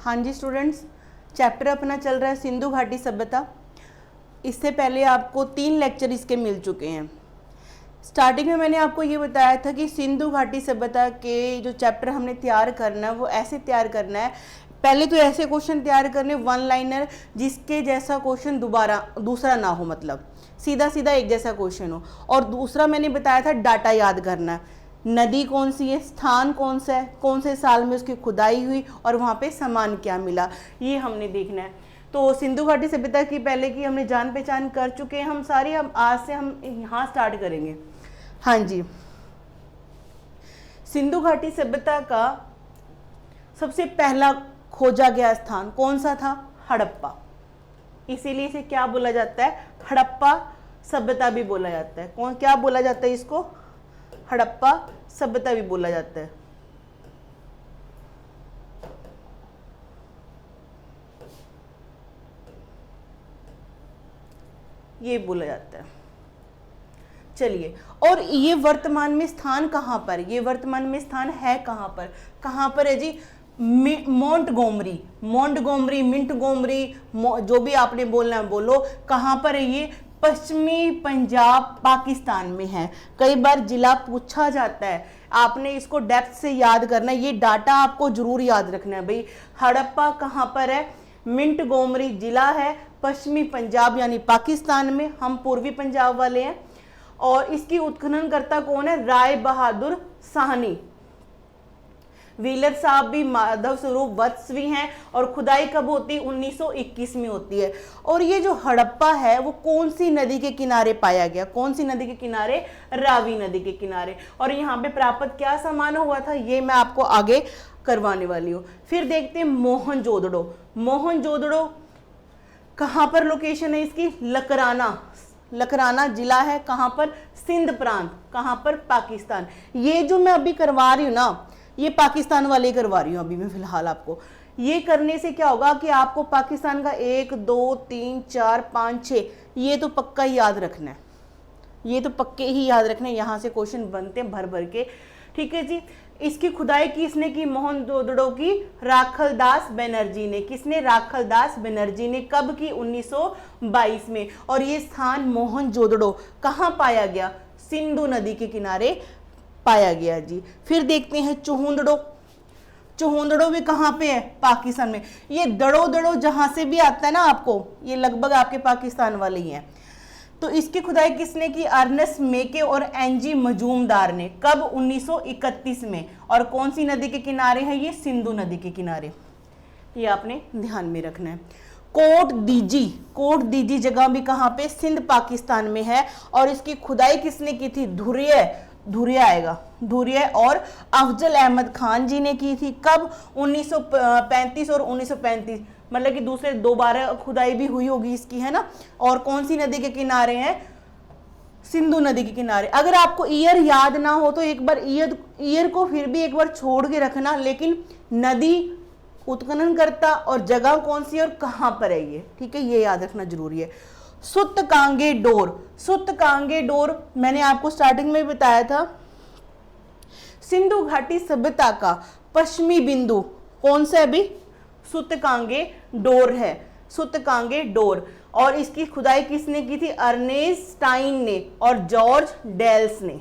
हाँ जी students, chapter अपना चल रहा है सिंधु घाटी सभ्यता। इससे पहले आपको 3 लेक्चर इसके मिल चुके हैं। स्टार्टिंग में मैंने आपको ये बताया था कि सिंधु घाटी सभ्यता के जो चैप्टर हमने तैयार करना है वो ऐसे तैयार करना है। पहले तो ऐसे क्वेश्चन तैयार करने 1 लाइनर जिसके जैसा क्वेश्चन दूसरा ना हो, मतलब सीधा सीधा एक जैसा क्वेश्चन हो। और दूसरा मैंने बताया था डाटा याद करना है, नदी कौन सी है, स्थान कौन सा है, कौन से साल में उसकी खुदाई हुई और वहाँ पे सामान क्या मिला, ये हमने देखना है। तो सिंधु घाटी सभ्यता की पहले की हमने जान पहचान कर चुके हैं हम सारी। हम आज से हम यहाँ स्टार्ट करेंगे। हाँ जी, सिंधु घाटी सभ्यता का सबसे पहला खोजा गया स्थान कौन सा था? हड़प्पा। इसीलिए इसे क्या बोला जाता है? हड़प्पा सभ्यता भी बोला जाता है। कौन क्या बोला जाता है इसको? हड़प्पा सभ्यता भी बोला जाता है। ये बोला जाता है। चलिए, और ये वर्तमान में स्थान कहाँ पर? ये वर्तमान में स्थान है कहाँ पर? कहाँ पर है जी? मोंटगोमरी, मिंटगोमरी, जो भी आपने बोलना है बोलो। कहाँ पर है ये? पश्चिमी पंजाब पाकिस्तान में है। कई बार जिला पूछा जाता है, आपने इसको डेप्थ से याद करना है। ये डाटा आपको जरूर याद रखना है भाई। हड़प्पा कहाँ पर है? मिंटगोमरी जिला है, पश्चिमी पंजाब यानी पाकिस्तान में। हम पूर्वी पंजाब वाले हैं। और इसकी उत्खननकर्ता कौन है? राय बहादुर साहनी। व्हीलर साहब भी माधव स्वरूप वत्स भी हैं। और खुदाई कब होती है? 1921 में होती है। और ये जो हड़प्पा है वो कौन सी नदी के किनारे पाया गया? कौन सी नदी के किनारे? रावी नदी के किनारे। और यहाँ पे प्राप्त क्या सामान हुआ था ये मैं आपको आगे करवाने वाली हूँ। फिर देखते हैं मोहनजोदड़ो। मोहनजोदड़ो कहाँ पर लोकेशन है इसकी? लकराना जिला है। कहाँ पर? सिंध प्रांत। कहाँ पर? पाकिस्तान। ये जो मैं अभी करवा रही हूँ ना, ये पाकिस्तान वाले करवा रही हूँ अभी मैं फिलहाल आपको। ये करने से क्या होगा कि आपको पाकिस्तान का 1 2 3 4 5 6 ये तो पक्का याद रखना है। ये तो पक्के ही याद रखना है, यहाँ से क्वेश्चन बनते हैं भर भर के। ठीक है जी। इसकी खुदाई किसने की? मोहनजोदड़ो की राखलदास बनर्जी ने। किसने? राखलदास बनर्जी ने। कब की? 1922 में। और ये स्थान मोहनजोदड़ो कहाँ पाया गया? सिंधु नदी के किनारे पाया गया जी। फिर देखते हैं चुहुंदड़ो। चुहुंदड़ो भी कहाँ पे है? पाकिस्तान में। ये दड़ो जहां से भी आता है ना आपको, ये लगभग आपके पाकिस्तान वाले ही हैं। तो इसकी खुदाई किसने की? अर्नेस्ट मेके और एनजी मजूमदार ने। कब? 1931 में। और कौन सी नदी के किनारे है ये? सिंधु नदी के किनारे। ये आपने ध्यान में रखना है। कोट दीजी जगह भी कहाँ पे? सिंध पाकिस्तान में है। और इसकी खुदाई किसने की थी? धुरिया और अफजल अहमद खान जी ने की थी। कब? 1935 और 1935, मतलब कि दूसरे दोबारा खुदाई भी हुई होगी इसकी, है ना। और कौन सी नदी के किनारे हैं? सिंधु नदी के किनारे। अगर आपको ईयर याद ना हो तो एक बार ईयर को फिर भी एक बार छोड़ के रखना, लेकिन नदी, उत्खननकर्ता और जगह कौन सी है और कहां पर है ये, ठीक है, ये याद रखना जरूरी है। सुतकांगे डोर मैंने आपको स्टार्टिंग में बताया था। सिंधु घाटी सभ्यता का पश्चिमी बिंदु कौन सा है भी? सुतकांगे डोर है। सुतकांगे डोर। और इसकी खुदाई किसने की थी? अर्नेस्टाइन ने और जॉर्ज डेल्स ने।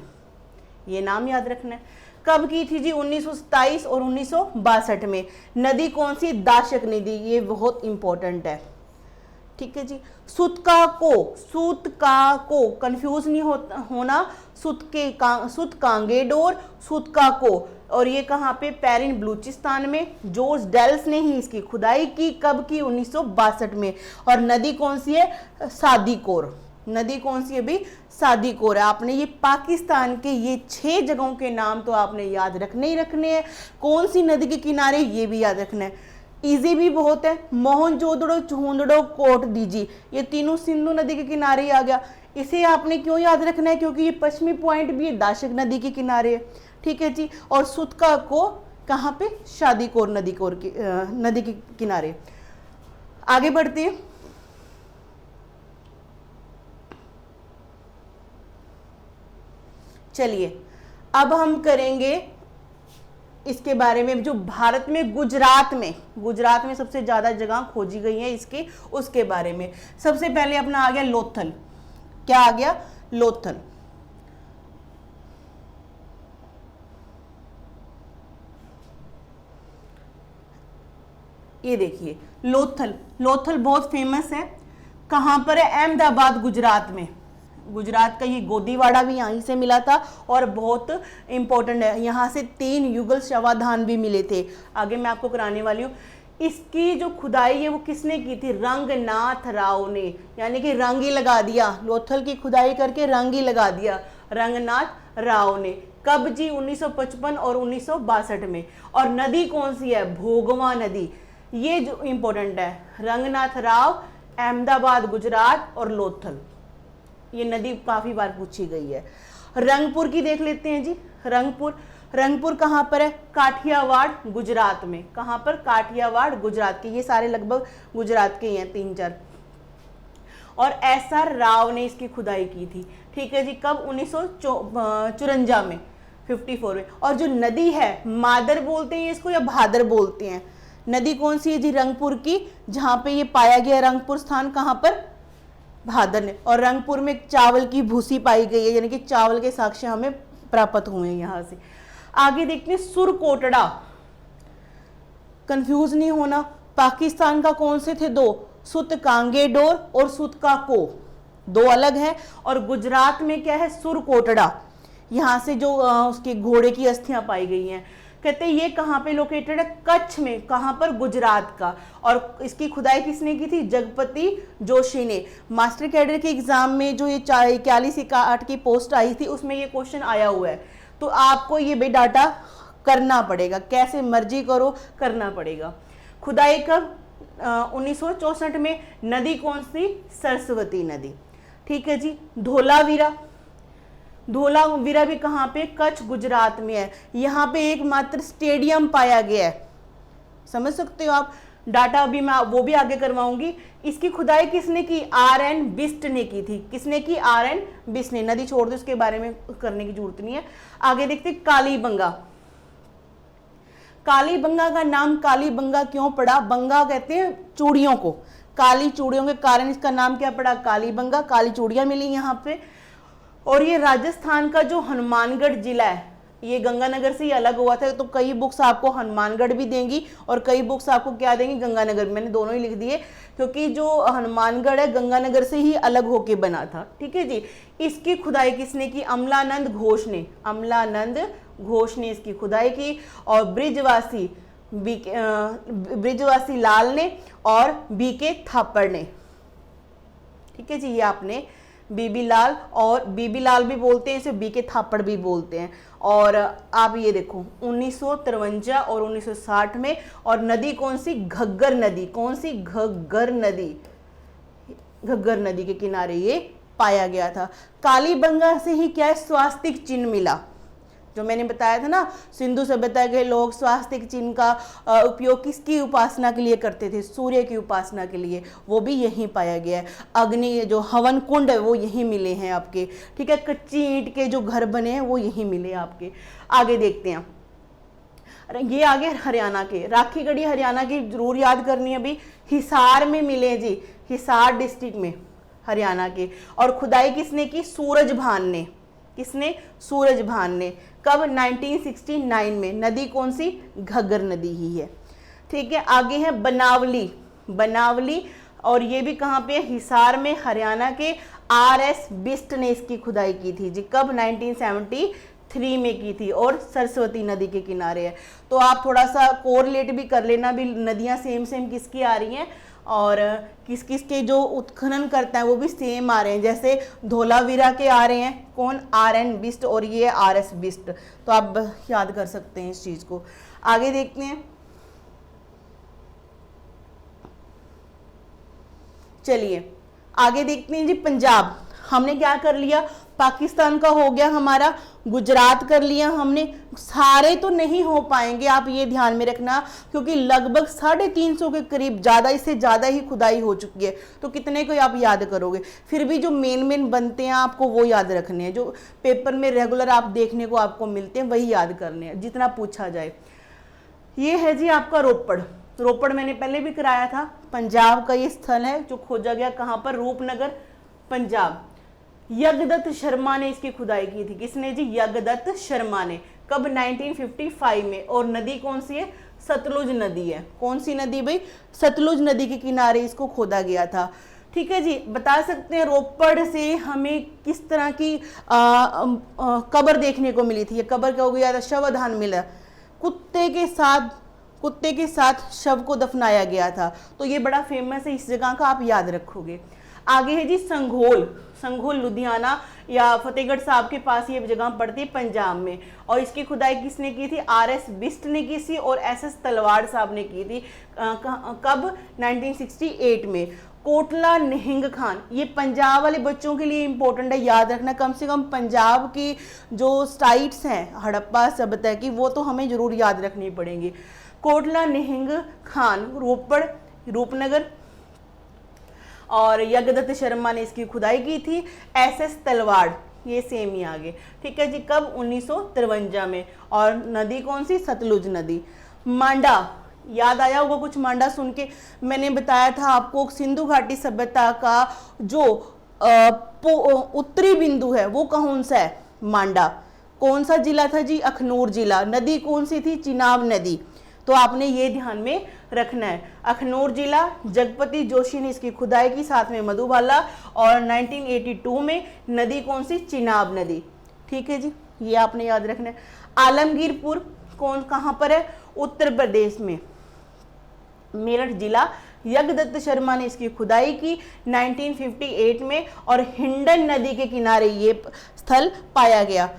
ये नाम याद रखना है। कब की थी जी? 1927 और 1962 में। नदी कौन सी? दाशक नदी। ये बहुत इंपॉर्टेंट है, ठीक है जी। सुतकाको कंफ्यूज नहीं होना। सुतकांगे डोर, सुतकाको। और ये कहाँ पे? पेरिन बलूचिस्तान में। जॉर्ज डेल्स ने ही इसकी खुदाई की। कब की? 1962 में। और नदी कौन सी है? सादीकोर। नदी कौन सी है भी? सादीकोर है। आपने ये पाकिस्तान के ये 6 जगहों के नाम तो आपने याद रखने ही रखने हैं। कौन सी नदी के किनारे ये भी याद रखना है। इजी भी बहुत है। मोहनजोदड़ो, चुहुंदड़ो, कोट दीजी, ये तीनों सिंधु नदी के किनारे ही आ गया। इसे आपने क्यों याद रखना है? क्योंकि ये पश्चिमी पॉइंट भी दाशक नदी के किनारे है, ठीक है जी। और सुतका को कहाँ पे? शादीकोर नदी के किनारे। आगे बढ़ते हैं। चलिए अब हम करेंगे इसके बारे में जो भारत में गुजरात में सबसे ज्यादा जगह खोजी गई है इसके, उसके बारे में। सबसे पहले अपना आ गया लोथल। क्या आ गया? लोथल। ये देखिए लोथल, लोथल बहुत फेमस है। कहां पर है? अहमदाबाद, गुजरात में। गुजरात का ये गोदीवाड़ा भी यहीं से मिला था और बहुत इंपॉर्टेंट है। यहाँ से 3 युगल शवाधान भी मिले थे। आगे मैं आपको कराने वाली हूँ। इसकी जो खुदाई है वो किसने की थी? रंगनाथ राव ने, यानी कि रंग ही लगा दिया। लोथल की खुदाई करके रंग ही लगा दिया रंगनाथ राव ने। कब जी? 1955 और 1962 में। और नदी कौन सी है? भोगवा नदी। ये जो इंपॉर्टेंट है, रंगनाथ राव, अहमदाबाद गुजरात और लोथल, ये नदी काफी बार पूछी गई है। रंगपुर की देख लेते हैं जी। रंगपुर कहां पर है? काठियावाड़, गुजरात में। कहां पर? काठियावाड़, गुजरात के। ये सारे लगभग गुजरात के ही हैं, 3-4। और SR राव ने इसकी खुदाई की थी। ठीक है जी। कब? 1954 में, 54 में। और जो नदी है, मादर बोलते हैं इसको या भादर बोलते हैं? नदी कौन सी है जी? रंगपुर की, जहां पे ये पाया गया रंगपुर स्थान, कहां पर? भादर ने। और रंगपुर में चावल की भूसी पाई गई है, यानी कि चावल के साक्ष्य हमें प्राप्त हुए हैं यहां से। आगे देखते हैं सुरकोटड़ा। कंफ्यूज नहीं होना, पाकिस्तान का कौन से थे? 2, सुतकांगेडोर और सुतकाको, 2 अलग है। और गुजरात में क्या है? सुरकोटड़ा। यहां से जो उसके घोड़े की अस्थियां पाई गई हैं। कहते हैं ये कहाँ पे लोकेटेड है? कच्छ में। कहाँ पर? गुजरात का। और इसकी खुदाई किसने की थी? जगपति जोशी ने। मास्टर कैडर के एग्जाम में जो ये 41-8 की पोस्ट आई थी, उसमें ये क्वेश्चन आया हुआ है। तो आपको ये भी डाटा करना पड़ेगा, कैसे मर्जी करो, करना पड़ेगा। खुदाई कब? 1964 में। नदी कौन सी? सरस्वती नदी। ठीक है जी। धोलावीरा भी कहाँ पे? कच्छ, गुजरात में है। यहाँ पे एकमात्र स्टेडियम पाया गया है, समझ सकते हो आप। डाटा भी मैं वो भी आगे करवाऊंगी। इसकी खुदाई किसने की? RN बिस्ट ने की थी। किसने की? RN बिस्ट ने। नदी छोड़ दो, इसके बारे में करने की जरूरत नहीं है। आगे देखते कालीबंगा। कालीबंगा का नाम कालीबंगा क्यों पड़ा? बंगा कहते हैं चूड़ियों को, काली चूड़ियों के कारण इसका नाम क्या पड़ा? कालीबंगा। काली चूड़ियां मिली यहाँ पे। और ये राजस्थान का जो हनुमानगढ़ जिला है, ये गंगानगर से ही अलग हुआ था। तो कई बुक्स आपको हनुमानगढ़ भी देंगी और कई बुक्स आपको क्या देंगी? गंगानगर। मैंने दोनों ही लिख दिए, क्योंकि जो हनुमानगढ़ है गंगानगर से ही अलग होके बना था। ठीक है जी। इसकी खुदाई किसने की? अमलानंद घोष ने। अमलानंद घोष ने इसकी खुदाई की। और ब्रिजवासी लाल ने और BK थापड़ ने। ठीक है जी। ये आपने बीबी लाल, और बीबी लाल भी बोलते हैं इसे, BK थापड़ भी बोलते हैं। और आप ये देखो 1953 और 1960 में। और नदी कौन सी? घग्गर नदी। कौन सी? घग्गर नदी। घग्गर नदी के किनारे ये पाया गया था। कालीबंगा से ही क्या है? स्वास्तिक चिन्ह मिला। जो मैंने बताया था ना, सिंधु सभ्यता के लोग स्वास्तिक चिन्ह का उपयोग किसकी उपासना के लिए करते थे? सूर्य की उपासना के लिए। वो भी यहीं पाया गया है। अग्नि जो हवन कुंड है वो यहीं मिले हैं आपके। ठीक है। कच्ची ईंट के जो घर बने हैं वो यहीं मिले आपके। आगे देखते हैं। ये आगे हरियाणा के, राखी गढ़ी हरियाणा की जरूर याद करनी है। अभी हिसार में मिले जी, हिसार डिस्ट्रिक्ट में, हरियाणा के। और खुदाई किसने की? सूरजभान ने। किसने? सूरजभान ने। कब? 1969 में। नदी कौन सी? घग्गर नदी ही है। ठीक है। आगे है बनावली। और ये भी कहाँ पे? हिसार में, हरियाणा के। RS बिस्ट ने इसकी खुदाई की थी जी। कब? 1973 में की थी। और सरस्वती नदी के किनारे है। तो आप थोड़ा सा कोरिलेट भी कर लेना, भी नदियाँ सेम किसकी आ रही हैं और किस किस के जो उत्खनन करता है वो भी सेम आ रहे हैं। जैसे धोलावीरा के आ रहे हैं कौन? RN बिस्ट और ये RS बिस्ट। तो आप याद कर सकते हैं इस चीज को। आगे देखते हैं। चलिए आगे देखते हैं जी। पंजाब हमने क्या कर लिया? पाकिस्तान का हो गया हमारा, गुजरात कर लिया हमने। सारे तो नहीं हो पाएंगे, आप ये ध्यान में रखना, क्योंकि लगभग 350 के करीब, ज़्यादा इससे ज़्यादा ही खुदाई हो चुकी है। तो कितने को आप याद करोगे? फिर भी जो मेन बनते हैं आपको वो याद रखने हैं, जो पेपर में रेगुलर आप देखने को आपको मिलते हैं वही याद करने हैं, जितना पूछा जाए। ये है जी आपका रोपड़। रोपड़ मैंने पहले भी कराया था, पंजाब का ये स्थल है जो खोजा गया कहाँ पर, रूपनगर पंजाब। यज्ञदत्त शर्मा ने इसकी खुदाई की थी। किसने जी? यज्ञदत्त शर्मा ने। कब? 1955 में। और नदी कौन सी है? सतलुज नदी है। कौन सी नदी भाई? सतलुज नदी के किनारे इसको खोदा गया था। ठीक है जी। बता सकते हैं रोपड़ से हमें किस तरह की कब्र देखने को मिली थी? ये कब्र क्या हो गया? शवदान मिला। कुत्ते के साथ शव को दफनाया गया था। तो ये बड़ा फेमस है, इस जगह का आप याद रखोगे। आगे है जी संघोल। संघोल लुधियाना या फतेहगढ़ साहब के पास ये जगह पड़ती है पंजाब में। और इसकी खुदाई किसने की थी? RS बिस्ट ने की थी और SS तलवाड़ साहब ने की थी। कब? 1968 में। कोटला निहंग खान, ये पंजाब वाले बच्चों के लिए इंपॉर्टेंट है, याद रखना। कम से कम पंजाब की जो साइट्स हैं हड़प्पा सभ्यता की, वो तो हमें जरूर याद रखनी पड़ेंगी। कोटला निहंग खान, रोपड़, रूपनगर। और यज्ञदत्त शर्मा ने इसकी खुदाई की थी। SS तलवाड़, ये सेम ही आगे। ठीक है जी। कब? 1953 में। और नदी कौन सी? सतलुज नदी। मांडा, याद आया होगा कुछ मांडा सुन के। मैंने बताया था आपको सिंधु घाटी सभ्यता का जो उत्तरी बिंदु है वो कौन सा है? मांडा। कौन सा जिला था जी? अखनूर जिला। नदी कौन सी थी? चिनाब नदी। तो आपने ये ध्यान में रखना है। अखनूर जिला, जगपति जोशी ने इसकी खुदाई की, साथ में मधुबाला। और 1982 में नदी कौन सी? चिनाब नदी। ठीक है जी, ये आपने याद रखना है। आलमगीरपुर कहाँ पर है? उत्तर प्रदेश में, मेरठ जिला। यज्ञदत्त शर्मा ने इसकी खुदाई की 1958 में और हिंडन नदी के किनारे ये स्थल पाया गया।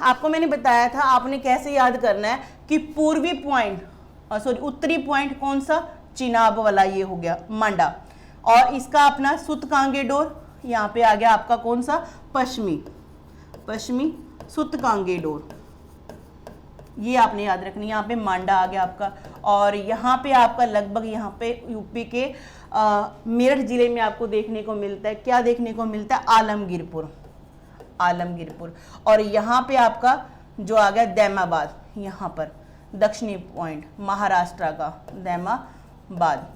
आपको मैंने बताया था आपने कैसे याद करना है कि पूर्वी पॉइंट, उत्तरी पॉइंट कौन सा? चिनाब वाला, ये हो गया मांडा। और इसका अपना सुतकांगेडोर, यहाँ पे आ गया आपका कौन सा? पश्चिमी सुतकांगेडोर, ये आपने याद रखनी। यहाँ पे मांडा आ गया आपका। और यहाँ पे आपका लगभग यहाँ पे यूपी के मेरठ जिले में आपको देखने को मिलता है, क्या देखने को मिलता है? आलमगीरपुर। और यहाँ पे आपका जो आ गया दैमाबाद, यहाँ पर दक्षिणी पॉइंट महाराष्ट्र का दैमाबाद।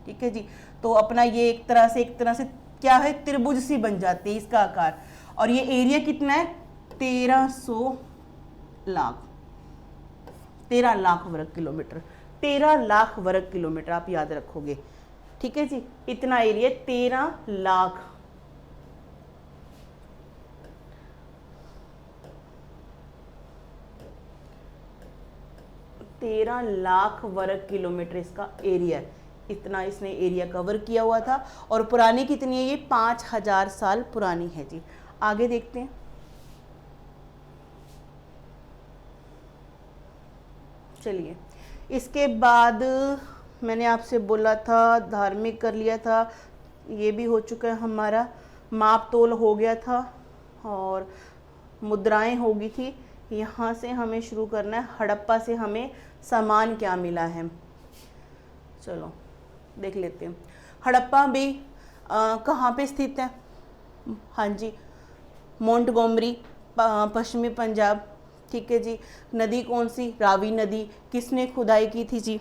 ठीक है जी। तो अपना ये एक तरह से क्या है? त्रिभुज सी बन जाती है इसका आकार। और ये एरिया कितना है? 13 लाख वर्ग किलोमीटर। 13 लाख वर्ग किलोमीटर आप याद रखोगे। ठीक है जी, इतना एरिया 13 लाख वर्ग किलोमीटर इसका एरिया है। इतना इसने एरिया कवर किया हुआ था। और पुरानी कितनी है? ये 5000 साल पुरानी है जी। आगे देखते हैं। चलिए, इसके बाद मैंने आपसे बोला था धार्मिक कर लिया था, ये भी हो चुका है हमारा। माप तोल हो गया था और मुद्राएं होगी थी। यहाँ से हमें शुरू करना है। हड़प्पा से हमें सामान क्या मिला है, चलो देख लेते हैं। हड़प्पा भी कहाँ पे स्थित है? हाँ जी, मोंटगोमरी, पश्चिमी पंजाब। ठीक है जी। नदी कौन सी? रावी नदी। किसने खुदाई की थी जी?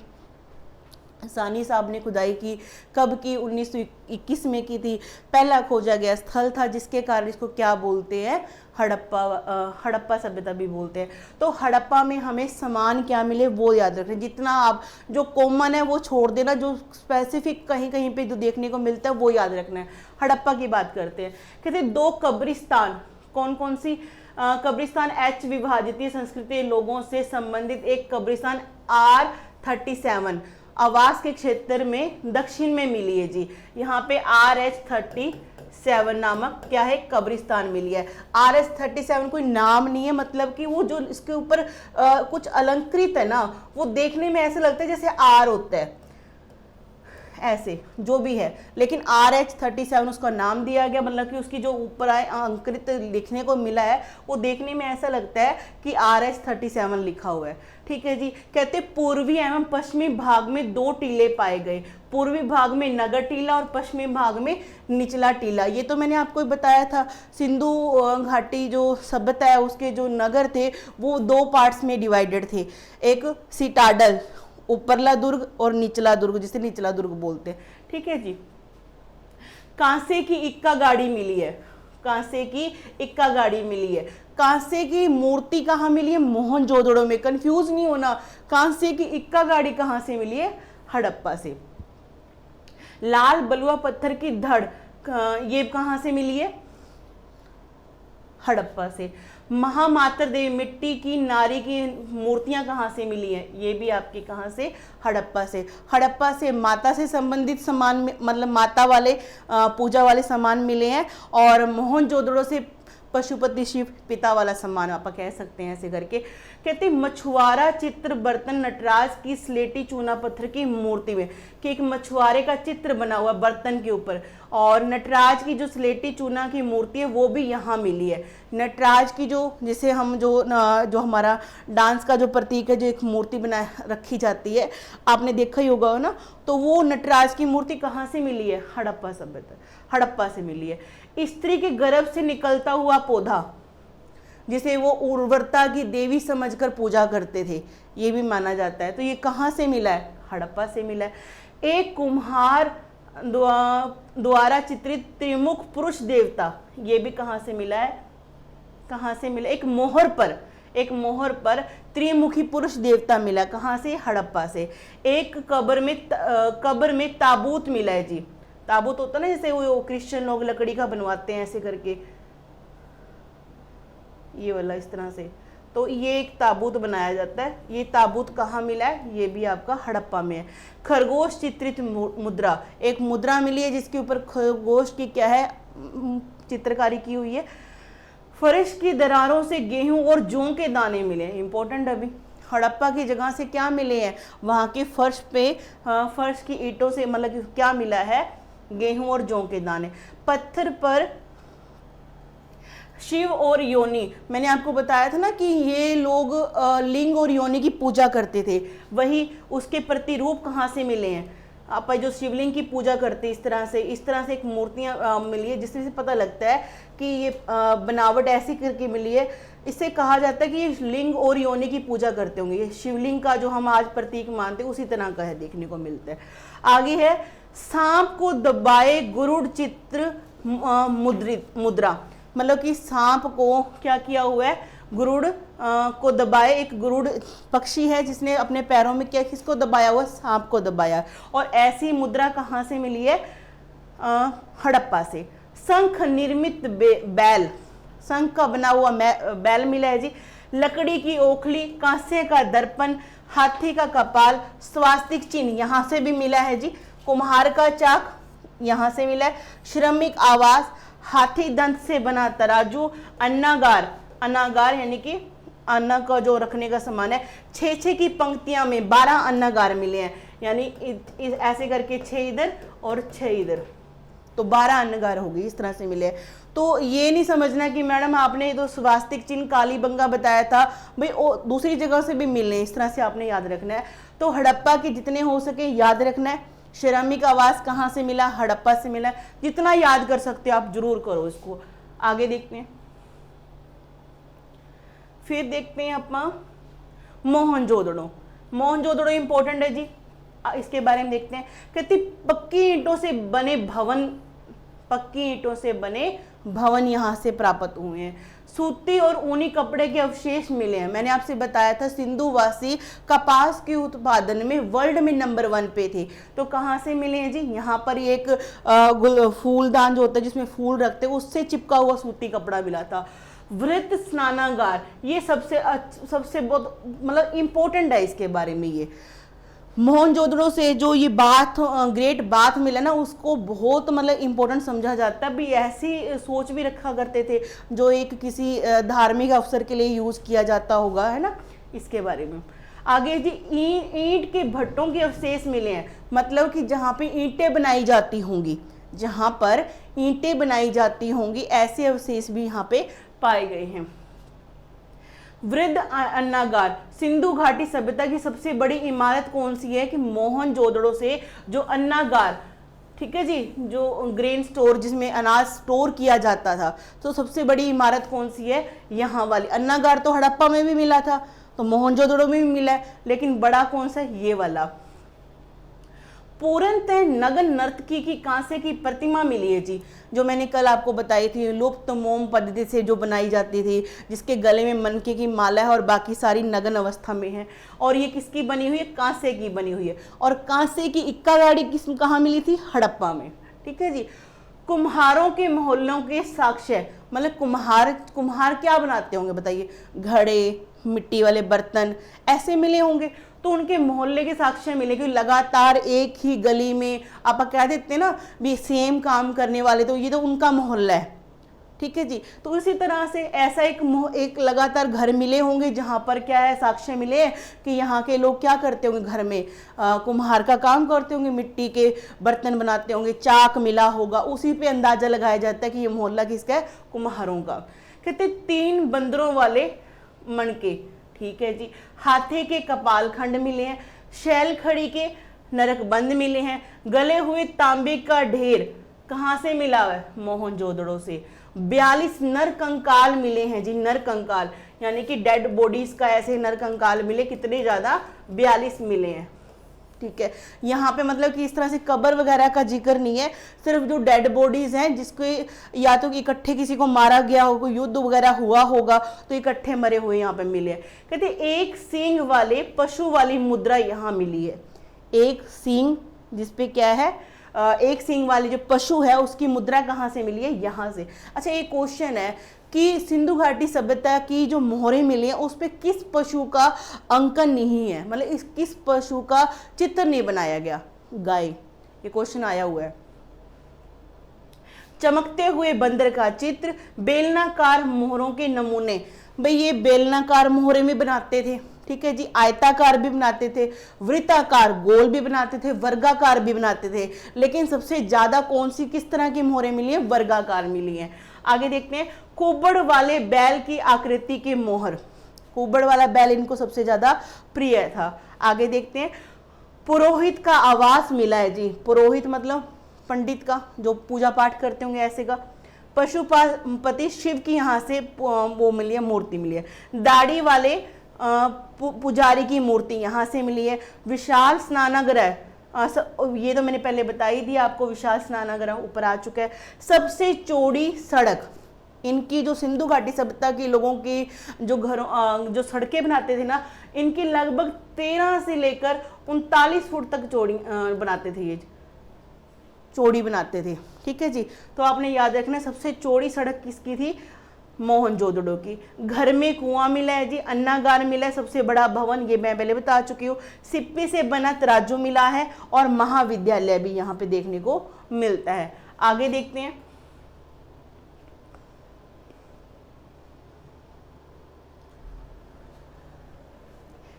सानी साहब ने खुदाई की। कब की? 1921 में की थी। पहला खोजा गया स्थल था जिसके कारण इसको क्या बोलते हैं? हड़प्पा सभ्यता भी बोलते हैं। तो हड़प्पा में हमें सामान क्या मिले वो याद रखें। जितना आप जो कॉमन है वो छोड़ देना, जो स्पेसिफिक कहीं कहीं पे जो देखने को मिलता है वो याद रखना है। हड़प्पा की बात करते हैं। कहते हैं 2 कब्रिस्तान, कौन कौन सी? कब्रिस्तान H विभाजित संस्कृति लोगों से संबंधित एक कब्रिस्तान R37 आवास के क्षेत्र में दक्षिण में मिली है जी। यहाँ पे RH37 नामक क्या है? कब्रिस्तान मिली है। RH37 कोई नाम नहीं है, मतलब कि वो जो इसके ऊपर कुछ अलंकृत है ना, वो देखने में ऐसा लगता है जैसे R होता है, ऐसे जो भी है, लेकिन RH37 उसका नाम दिया गया, मतलब कि उसकी जो ऊपर आए अंकित लिखने को मिला है वो देखने में ऐसा लगता है कि RH37 लिखा हुआ है। ठीक है जी। कहते पूर्वी एवं पश्चिमी भाग में 2 टीले पाए गए, पूर्वी भाग में नगर टीला और पश्चिमी भाग में निचला टीला। ये तो मैंने आपको बताया था, सिंधु घाटी जो सभ्यता है उसके जो नगर थे वो 2 पार्ट्स में डिवाइडेड थे, एक सिटाडल ऊपरला दुर्ग और निचला दुर्ग, जिसे निचला दुर्ग बोलते हैं। ठीक है जी। कांसे की इक्का गाड़ी मिली है, कांसे की इक्का गाड़ी मिली है। कांसे की मूर्ति कहाँ मिली है? मोहनजोदड़ो में। कंफ्यूज नहीं होना, कांसे की इक्का गाड़ी कहाँ से मिली है? हड़प्पा से। लाल बलुआ पत्थर की धड़ ये कहाँ से मिली है? हड़प्पा से। महामातर देवी मिट्टी की नारी की मूर्तियां कहाँ से मिली हैं? ये भी आपकी कहाँ से? हड़प्पा से। हड़प्पा से माता से संबंधित सामान, मतलब माता वाले पूजा वाले सामान मिले हैं, और मोहनजोदड़ो से पशुपति शिव पिता वाला सम्मान आप कह सकते हैं ऐसे करके। कहते मछुआरा चित्र बर्तन नटराज की स्लेटी चूना पत्थर की मूर्ति में, कि एक मछुआरे का चित्र बना हुआ बर्तन के ऊपर, और नटराज की जो स्लेटी चूना की मूर्ति है वो भी यहाँ मिली है। नटराज की जो, जिसे हम जो हमारा डांस का जो प्रतीक है, जो एक मूर्ति बना रखी जाती है, आपने देखा ही होगा ना, तो वो नटराज की मूर्ति कहाँ से मिली है? हड़प्पा सभ्यता, हड़प्पा से मिली है। स्त्री के गर्भ से निकलता हुआ पौधा, जिसे वो उर्वरता की देवी समझकर पूजा करते थे, ये भी माना जाता है। तो ये कहाँ से मिला है? हड़प्पा से मिला है। एक कुम्हार द्वारा चित्रित त्रिमुख पुरुष देवता, ये भी कहाँ से मिला है? कहाँ से मिला? एक मोहर पर त्रिमुखी पुरुष देवता मिला, कहाँ से? हड़प्पा से। एक कब्र में ताबूत मिला है जी। ताबूत होता ना, जैसे वो क्रिश्चियन लोग लकड़ी का बनवाते हैं ऐसे करके, ये वाला इस तरह से, तो ये एक ताबूत बनाया जाता है। ये ताबूत कहाँ मिला है? ये भी आपका हड़प्पा में है। खरगोश चित्रित मुद्रा, एक मुद्रा मिली है जिसके ऊपर खरगोश की क्या है? चित्रकारी की हुई है। फर्श की दरारों से गेहूं और जौ के दाने मिले, इंपॉर्टेंट। अभी हड़प्पा की जगह से क्या मिले हैं? वहाँ के फर्श पे, फर्श की ईंटों से, मतलब क्या मिला है? गेहूं और जौ के दाने। पत्थर पर शिव और योनि, मैंने आपको बताया था ना कि ये लोग लिंग और योनि की पूजा करते थे, वही उसके प्रतिरूप कहाँ से मिले हैं? आप जो शिवलिंग की पूजा करते हैं इस तरह से एक मूर्तियाँ मिली है, जिसमें से पता लगता है कि ये बनावट ऐसी करके मिली है। इससे कहा जाता है कि ये लिंग और योनि की पूजा करते होंगे। ये शिवलिंग का जो हम आज प्रतीक मानते हैं उसी तरह का है, देखने को मिलता है। आगे है सांप को दबाए गुरुड़ चित्र मुद्रा, मतलब कि सांप को क्या किया हुआ है? गुरुड़ को दबाए, एक गुरुड़ पक्षी है जिसने अपने पैरों में क्या, किसको दबाया हुआ? सांप को दबाया। और ऐसी मुद्रा कहाँ से मिली है? हड़प्पा से। शंख निर्मित बैल, शंख का बना हुआ बैल मिला है जी। लकड़ी की ओखली, कांसे का दर्पण, हाथी का कपाल, स्वास्तिक चिन्ह यहाँ से भी मिला है जी। कुम्हार का चाक यहाँ से मिला है। श्रमिक आवास, हाथी दंत से बना तराजू, अन्नागार यानी कि अन्ना का जो रखने का सामान है। 6 की पंक्तियां में 12 अन्नागार मिले हैं, यानी ऐसे करके 6 इधर और 6 इधर, तो 12 अन्नगार हो गई, इस तरह से मिले। तो ये नहीं समझना कि मैडम आपने तो स्वास्तिक चिन्ह कालीबंगा बताया था, भाई दूसरी जगह से भी मिलने, इस तरह से आपने याद रखना है। तो हड़प्पा के जितने हो सके याद रखना है। श्रमिक आवास कहाँ से मिला? हड़प्पा से मिला। जितना याद कर सकते हो आप जरूर करो इसको। आगे देखते हैं, फिर देखते हैं अपना मोहनजोदड़ो इंपॉर्टेंट है जी, इसके बारे में देखते हैं। कहती पक्की ईंटों से बने भवन यहाँ से प्राप्त हुए हैं। सूती और ऊनी कपड़े के अवशेष मिले हैं। मैंने आपसे बताया था सिंधुवासी कपास के उत्पादन में वर्ल्ड में नंबर 1 पे थे। तो कहाँ से मिले हैं जी? यहाँ पर एक फूलदान जो होता है जिसमें फूल रखते हैं, उससे चिपका हुआ सूती कपड़ा मिला था। वृत्त स्नानागार, ये सबसे बहुत मतलब इम्पोर्टेंट है इसके बारे में। ये मोहनजोदड़ो से जो ये ग्रेट बाथ मिला ना, उसको बहुत मतलब इम्पोर्टेंट समझा जाता है। भी ऐसी सोच भी रखा करते थे जो एक किसी धार्मिक अवसर के लिए यूज किया जाता होगा, है ना, इसके बारे में। आगे जी ईंट के भट्टों के अवशेष मिले हैं, मतलब कि जहाँ पे ईंटें बनाई जाती होंगी, जहाँ पर ईंटें बनाई जाती होंगी ऐसे अवशेष भी यहाँ पे पाए गए हैं। वृद्ध अन्नागार, सिंधु घाटी सभ्यता की सबसे बड़ी इमारत कौन सी है कि मोहनजोदड़ो से जो अन्नागार, ठीक है जी, जो ग्रेन स्टोर जिसमें अनाज स्टोर किया जाता था, तो सबसे बड़ी इमारत कौन सी है, यहाँ वाली। अन्नागार तो हड़प्पा में भी मिला था, तो मोहनजोदड़ो में भी मिला है, लेकिन बड़ा कौन सा, ये वाला। पूर्णतः नग्न नर्तकी की कांसे की प्रतिमा मिली है जी, जो मैंने कल आपको बताई थी, लुप्त मोम पद्धति से जो बनाई जाती थी, जिसके गले में मनके की माला है और बाकी सारी नग्न अवस्था में है। और ये किसकी बनी हुई है, कांसे की बनी हुई है। और कांसे की इक्का गाड़ी किस कहाँ मिली थी, हड़प्पा में, ठीक है जी। कुम्हारों के मोहल्लों के साक्ष्य, मतलब कुम्हार क्या बनाते होंगे बताइए, घड़े, मिट्टी वाले बर्तन ऐसे मिले होंगे, तो उनके मोहल्ले के साक्ष्य मिले कि लगातार एक ही गली में आप कह देते हैं ना भी सेम काम करने वाले, तो ये तो उनका मोहल्ला है, ठीक है जी। तो इसी तरह से ऐसा एक लगातार घर मिले होंगे जहाँ पर क्या है, साक्ष्य मिले कि यहाँ के लोग क्या करते होंगे, घर में कुम्हार का काम करते होंगे, मिट्टी के बर्तन बनाते होंगे, चाक मिला होगा, उसी पे अंदाजा लगाया जाता है कि ये मोहल्ला किसका है, कुम्हारों का। कहते 3 बंदरों वाले मणके, ठीक है जी। हाथी के कपाल खंड मिले हैं, शैलखड़ी के नरकबंद मिले हैं, गले हुए तांबे का ढेर कहाँ से मिला है, मोहनजोदड़ो से। 42 नर कंकाल मिले हैं जी, नर कंकाल यानी कि डेड बॉडीज का ऐसे नर कंकाल मिले, कितने ज्यादा, 42 मिले हैं, ठीक है। यहाँ पे मतलब कि इस तरह से कब्र वगैरह का जिक्र नहीं है, सिर्फ जो डेड बॉडीज हैं जिसको या तो इकट्ठे किसी को मारा गया हो, कोई युद्ध वगैरह हुआ होगा तो इकट्ठे मरे हुए यहाँ पे मिले हैं। कहते एक सींग वाले पशु वाली मुद्रा यहाँ मिली है, एक सींग जिसपे क्या है, एक सींग वाली जो पशु है उसकी मुद्रा कहाँ से मिली है, यहाँ से। अच्छा एक क्वेश्चन है कि सिंधु घाटी सभ्यता की जो मोहरें मिली हैं उस पे किस पशु का अंकन नहीं है, मतलब इस किस पशु का चित्र नहीं बनाया गया, गाय, ये क्वेश्चन आया हुआ है। चमकते हुए बंदर का चित्र, बेलनाकार मोहरों के नमूने, भाई ये बेलनाकार मोहरे में बनाते थे, ठीक है जी। आयताकार भी बनाते थे, वृत्ताकार गोल भी बनाते थे, वर्गाकार भी बनाते थे, लेकिन सबसे ज्यादा कौन सी किस तरह की मोहरें मिली है, वर्गाकार मिली है। आगे देखते हैं, कुबड़ वाले बैल की आकृति के मोहर, कुबड़ वाला बैल इनको सबसे ज्यादा प्रिय था। आगे देखते हैं, पुरोहित का आवास मिला है जी, पुरोहित मतलब पंडित का, जो पूजा पाठ करते होंगे ऐसे का। पशुपति शिव की यहाँ से वो मिली है, मूर्ति मिली है। दाढ़ी वाले पुजारी की मूर्ति यहाँ से मिली है। विशाल स्नानागृह, ये तो मैंने पहले बताई दी आपको, विशाल स्नानागृह ऊपर आ चुका है। सबसे चौड़ी सड़क, इनकी जो सिंधु घाटी सभ्यता के लोगों की जो घरों जो सड़कें बनाते थे ना, इनकी लगभग 13 से लेकर 39 फुट तक चौड़ी बनाते थे, ये चौड़ी बनाते थे, ठीक है जी। तो आपने याद रखना सबसे चौड़ी सड़क किसकी थी, मोहनजोदड़ो की। घर में कुआं मिला है जी, अन्नागार मिला है, सबसे बड़ा भवन, ये मैं पहले बता चुकी हूँ। सिप्पी से बना तराजू मिला है और महाविद्यालय भी यहाँ पे देखने को मिलता है। आगे देखते हैं,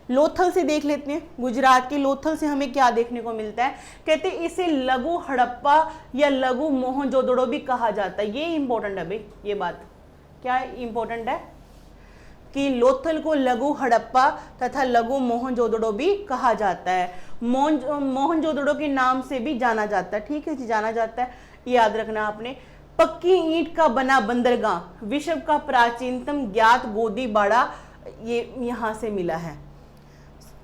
लोथल से देख लेते हैं। गुजरात के लोथल से हमें क्या देखने को मिलता है, कहते हैं इसे लघु हड़प्पा या लघु मोहनजोदड़ो भी कहा जाता है। ये इंपॉर्टेंट है भाई, ये बात क्या इंपॉर्टेंट है कि लोथल को लघु हड़प्पा तथा लघु मोहनजोदड़ो भी कहा जाता है। मोहनजोदड़ो के नाम से भी जाना जाता है, ठीक है जी, जाना जाता है, याद रखना आपने। पक्की ईंट का बना बंदरगाह, विश्व का प्राचीनतम ज्ञात गोदी बाड़ा, ये यहाँ से मिला है।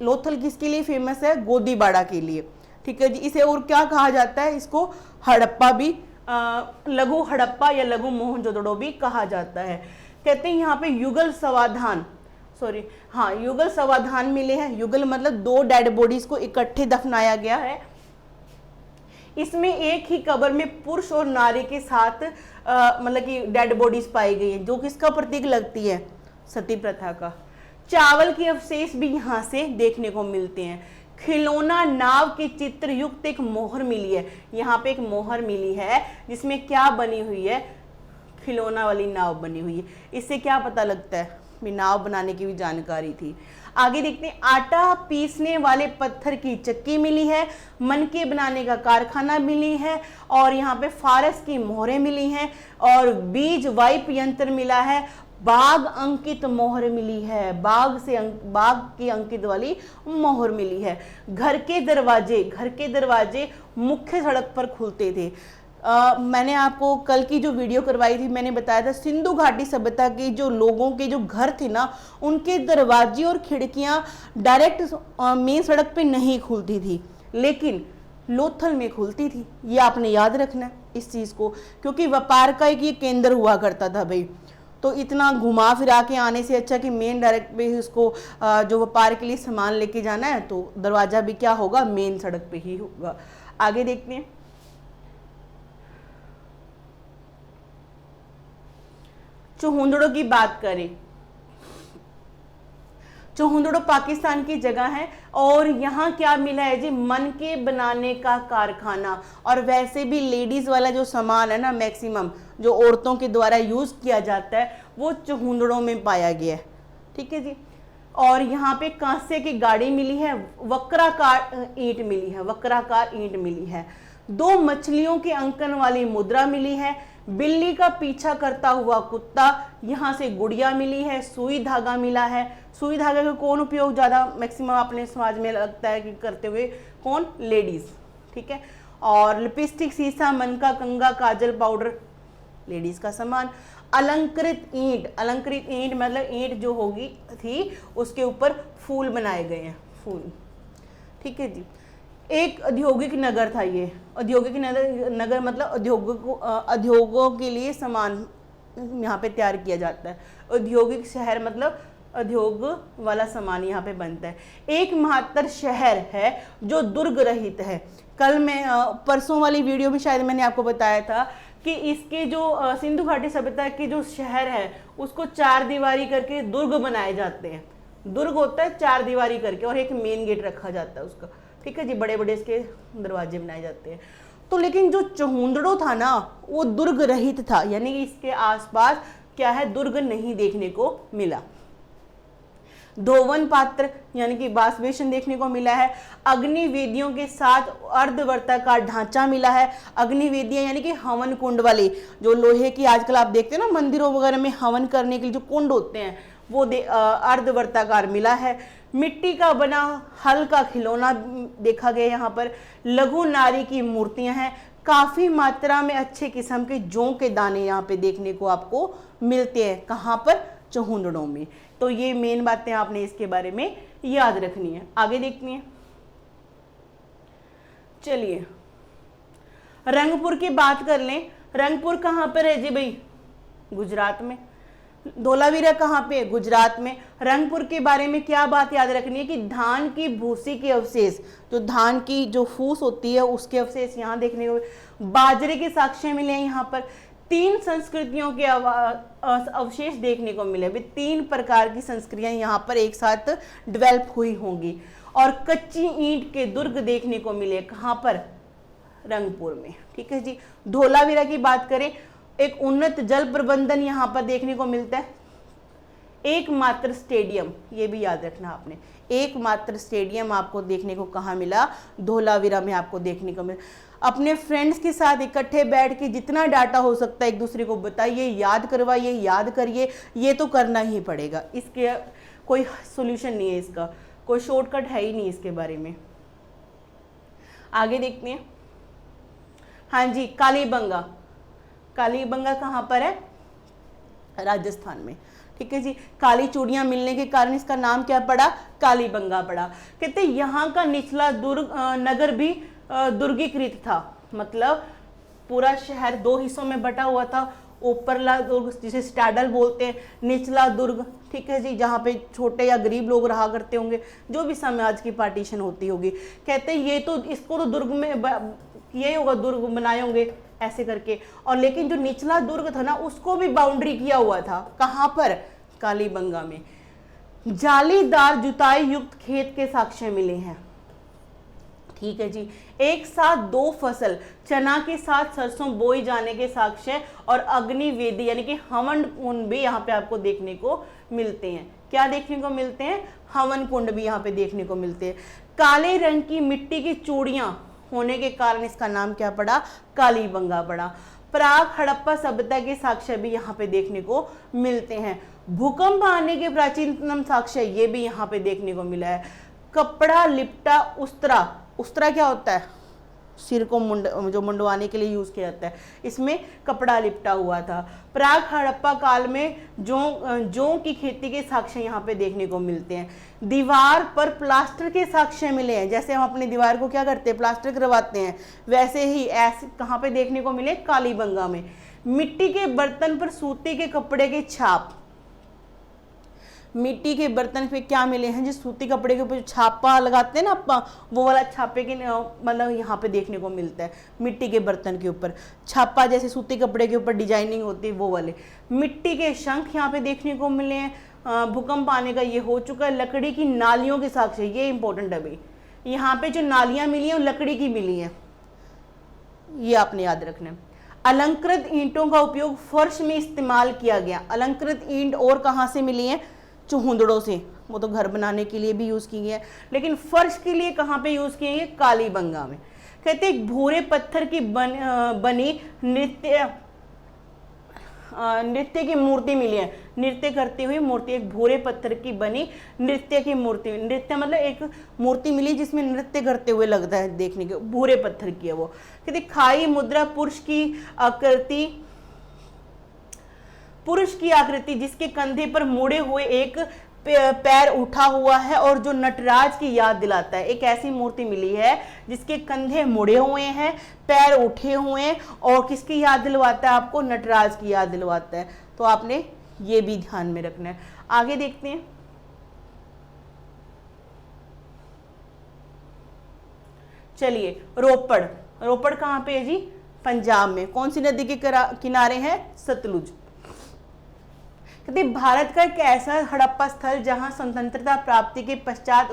लोथल किसके लिए फेमस है, गोदी बाड़ा के लिए, ठीक है जी। इसे और क्या कहा जाता है, इसको हड़प्पा भी, लघु हड़प्पा या लघु मोहनजोदड़ो भी कहा जाता है। कहते हैं यहाँ पे युगल समाधान, सॉरी हाँ, युगल समाधान मिले हैं। युगल मतलब 2 डेड बॉडीज को इकट्ठे दफनाया गया है। इसमें एक ही कब्र में पुरुष और नारी के साथ मतलब कि डेड बॉडीज पाई गई है, जो किसका प्रतीक लगती है, सती प्रथा का। चावल के अवशेष भी यहाँ से देखने को मिलते हैं। खिलौना नाव के चित्र युक्त एक मोहर मिली है, यहाँ पे एक मोहर मिली है जिसमें क्या बनी हुई है, खिलौना वाली नाव बनी हुई है। इससे क्या पता लगता है, भी नाव बनाने की भी जानकारी थी। आगे देखते हैं, आटा पीसने वाले पत्थर की चक्की मिली है, मनके बनाने का कारखाना मिली है, और यहाँ पे फारस की मोहरें मिली हैं, और बीज वाइप यंत्र मिला है, बाघ अंकित मोहर मिली है, बाघ की अंकित वाली मोहर मिली है। घर के दरवाजे मुख्य सड़क पर खुलते थे। मैंने आपको कल की जो वीडियो करवाई थी, मैंने बताया था सिंधु घाटी सभ्यता के जो लोगों के जो घर थे ना, उनके दरवाजे और खिड़कियां डायरेक्ट मेन सड़क पे नहीं खुलती थी, लेकिन लोथल में खुलती थी। ये आपने याद रखना है इस चीज़ को, क्योंकि व्यापार का एक ये केंद्र हुआ करता था भाई। तो इतना घुमा फिरा के आने से अच्छा कि मेन डायरेक्ट पे ही उसको जो व्यापार के लिए सामान लेके जाना है, तो दरवाजा भी क्या होगा, मेन सड़क पे ही होगा। आगे देखते हैं, चौहुंदड़ों की बात करें, चौहुंदड़ो पाकिस्तान की जगह है, और यहाँ क्या मिला है जी, मनके बनाने का कारखाना। और वैसे भी लेडीज वाला जो सामान है ना, मैक्सिमम जो औरतों के द्वारा यूज किया जाता है, वो चौहुंदड़ों में पाया गया है। ठीक है जी। और यहाँ पे कांसे की गाड़ी मिली है, वक्राकार ईंट मिली है, वक्राकार ईंट मिली है। 2 मछलियों के अंकन वाली मुद्रा मिली है, बिल्ली का पीछा करता हुआ कुत्ता, यहाँ से गुड़िया मिली है, सुई धागा मिला है। सुई धागे का कौन उपयोग ज़्यादा मैक्सिमम अपने समाज में लगता है कि करते हुए, कौन, लेडीज। ठीक है। और लिपस्टिक, सीसा, मनका, कंगा, काजल, पाउडर, लेडीज का सामान। अलंकृत ईंट मतलब ईंट जो होगी थी उसके ऊपर फूल बनाए गए हैं, फूल। ठीक है जी। एक औद्योगिक नगर था ये, औद्योगिक नगर मतलब उद्योगों के लिए सामान यहाँ पे तैयार किया जाता है। औद्योगिक शहर मतलब उद्योग वाला सामान यहाँ पे बनता है। एकमात्र शहर है जो दुर्ग रहित है। कल मैं परसों वाली वीडियो में शायद मैंने आपको बताया था कि इसके जो सिंधु घाटी सभ्यता के जो शहर है उसको 4 दीवारी करके दुर्ग बनाए जाते हैं। दुर्ग होता है 4 दीवारी करके, और एक मेन गेट रखा जाता है उसका। ठीक है जी। बड़े बड़े इसके दरवाजे बनाए जाते हैं। तो लेकिन जो चौहुंदड़ो था ना, वो दुर्ग रहित था, यानी कि इसके आसपास क्या है, दुर्ग नहीं देखने को मिला। धोवन पात्र यानी कि बास बेसन देखने को मिला है। अग्निवेदियों के साथ अर्धवर्ताकार ढांचा मिला है। अग्निवेदियां यानी कि हवन कुंड वाले, जो लोहे की आजकल आप देखते हैं ना मंदिरों वगैरह में हवन करने के लिए जो कुंड होते हैं, वो अर्धवर्ताकार मिला है। मिट्टी का बना हल का खिलौना देखा गया यहाँ पर। लघु नारी की मूर्तियां हैं। काफी मात्रा में अच्छे किस्म के जौ के दाने यहाँ पे देखने को आपको मिलते हैं। कहाँ पर, चौहुंदड़ों में। तो ये मेन बातें आपने इसके बारे में याद रखनी है। आगे देखनी है, चलिए रंगपुर की बात कर लें। रंगपुर कहाँ पर है जी भाई, गुजरात में। धोलावीरा कहाँ पे, गुजरात में। रंगपुर के बारे में क्या बात याद रखनी है कि धान की भूसी के अवशेष, जो धान की जो फूस होती है उसके अवशेष यहाँ देखने को। बाजरे के साक्ष्य मिले हैं यहाँ पर। 3 संस्कृतियों के अवशेष देखने को मिले। 3 प्रकार की संस्कृतियां यहाँ पर एक साथ डेवलप हुई होंगी। और कच्ची ईंट के दुर्ग देखने को मिले। कहाँ पर, रंगपुर में। ठीक है जी। धोलावीरा की बात करें, एक उन्नत जल प्रबंधन यहाँ पर देखने को मिलता है। एकमात्र स्टेडियम, ये भी याद रखना आपने, एकमात्र स्टेडियम आपको देखने को कहाँ मिला, धोलावीरा में आपको देखने को मिला। अपने फ्रेंड्स के साथ इकट्ठे बैठ के जितना डाटा हो सकता है एक दूसरे को बताइए, याद करवाइए, याद करिए। ये तो करना ही पड़ेगा, इसके कोई सोल्यूशन नहीं है, इसका कोई शॉर्टकट है ही नहीं इसके बारे में। आगे देखते हैं। हाँ जी, कालीबंगा। कालीबंगा कहाँ पर है, राजस्थान में। ठीक है जी। काली चूड़ियां मिलने के कारण इसका नाम क्या पड़ा, कालीबंगा पड़ा। कहते यहाँ का निचला नगर भी दुर्गीकृत था, मतलब पूरा शहर 2 हिस्सों में बटा हुआ था। ऊपरला दुर्ग जिसे स्टैडल बोलते हैं, निचला दुर्ग। ठीक है जी, जहाँ पे छोटे या गरीब लोग रहा करते होंगे, जो भी समाज की पार्टीशन होती होगी। कहते ये तो इसको तो दुर्ग में ये होगा, दुर्ग बनाए होंगे ऐसे करके। और लेकिन जो निचला दुर्ग था ना, उसको भी बाउंड्री किया हुआ था। कहाँ पर, कालीबंगा में। जालीदार जुताई युक्त खेत के साक्ष्य मिले हैं। ठीक है जी। एक साथ दो फसल चना के साथ सरसों बोई जाने के साक्ष्य और अग्निवेदी यानी कि हवन कुंड भी यहाँ पे आपको देखने को मिलते हैं। क्या देखने को मिलते हैं? हवन कुंड भी यहाँ पे देखने को मिलते हैं। काले रंग की मिट्टी की चूड़ियां होने के कारण इसका नाम क्या पड़ा? कालीबंगा पड़ा। प्राग हड़प्पा सभ्यता के साक्ष्य भी यहाँ पे देखने को मिलते हैं। भूकंप आने के प्राचीनतम साक्ष्य ये भी यहाँ पे देखने को मिला है। कपड़ा लिपटा उस्तरा, उस्तरा क्या होता है? सिर को जो मुंडवाने के लिए यूज किया जाता है, इसमें कपड़ा लिपटा हुआ था। प्राग हड़प्पा काल में जौ की खेती के साक्ष्य यहाँ पे देखने को मिलते हैं। दीवार पर प्लास्टर के साक्ष्य मिले हैं, जैसे हम अपनी दीवार को क्या करते हैं? प्लास्टर करवाते हैं, वैसे ही ऐसे कहाँ पे देखने को मिले? कालीबंगा में। मिट्टी के बर्तन पर सूती के कपड़े के छाप, मिट्टी के बर्तन पे क्या मिले हैं? जो सूती कपड़े के ऊपर छापा लगाते हैं ना अपना, वो वाला छापे के मतलब यहाँ पे देखने को मिलता है। मिट्टी के बर्तन के ऊपर छापा, जैसे सूती कपड़े के ऊपर डिजाइनिंग होती है वो वाले। मिट्टी के शंख यहाँ पे देखने को मिले हैं। भूकंप आने का ये हो चुका है। लकड़ी की नालियों के साक्ष्य, ये इंपॉर्टेंट है भाई, यहाँ पे जो नालियाँ मिली हैं वो लकड़ी की मिली हैं, ये आपने याद रखना है। अलंकृत ईंटों का उपयोग फर्श में इस्तेमाल किया गया। अलंकृत ईंट और कहाँ से मिली है? चुहुंदड़ों से, वो तो घर बनाने के लिए भी यूज की है, लेकिन फर्श के लिए कहाँ पे यूज किए हैं? कालीबंगा में। कहते हैं भूरे पत्थर की बनी नृत्य की मूर्ति मिली है। नृत्य करती हुई मूर्ति, एक भूरे पत्थर की बनी नृत्य की मूर्ति। नृत्य मतलब एक मूर्ति मिली जिसमें नृत्य करते हुए लगता है देखने के, भूरे पत्थर की है वो। कहते खाई मुद्रा पुरुष की आकृति जिसके कंधे पर मुड़े हुए एक पैर उठा हुआ है और जो नटराज की याद दिलाता है। एक ऐसी मूर्ति मिली है जिसके कंधे मुड़े हुए हैं, पैर उठे हुए हैं, और किसकी याद दिलवाता है आपको? नटराज की याद दिलवाता है। तो आपने ये भी ध्यान में रखना है। आगे देखते हैं। चलिए, रोपड़। रोपड़ कहाँ पे है जी? पंजाब में। कौन सी नदी के किनारे है? सतलुज। कहते भारत का एक ऐसा हड़प्पा स्थल जहां स्वतंत्रता प्राप्ति के पश्चात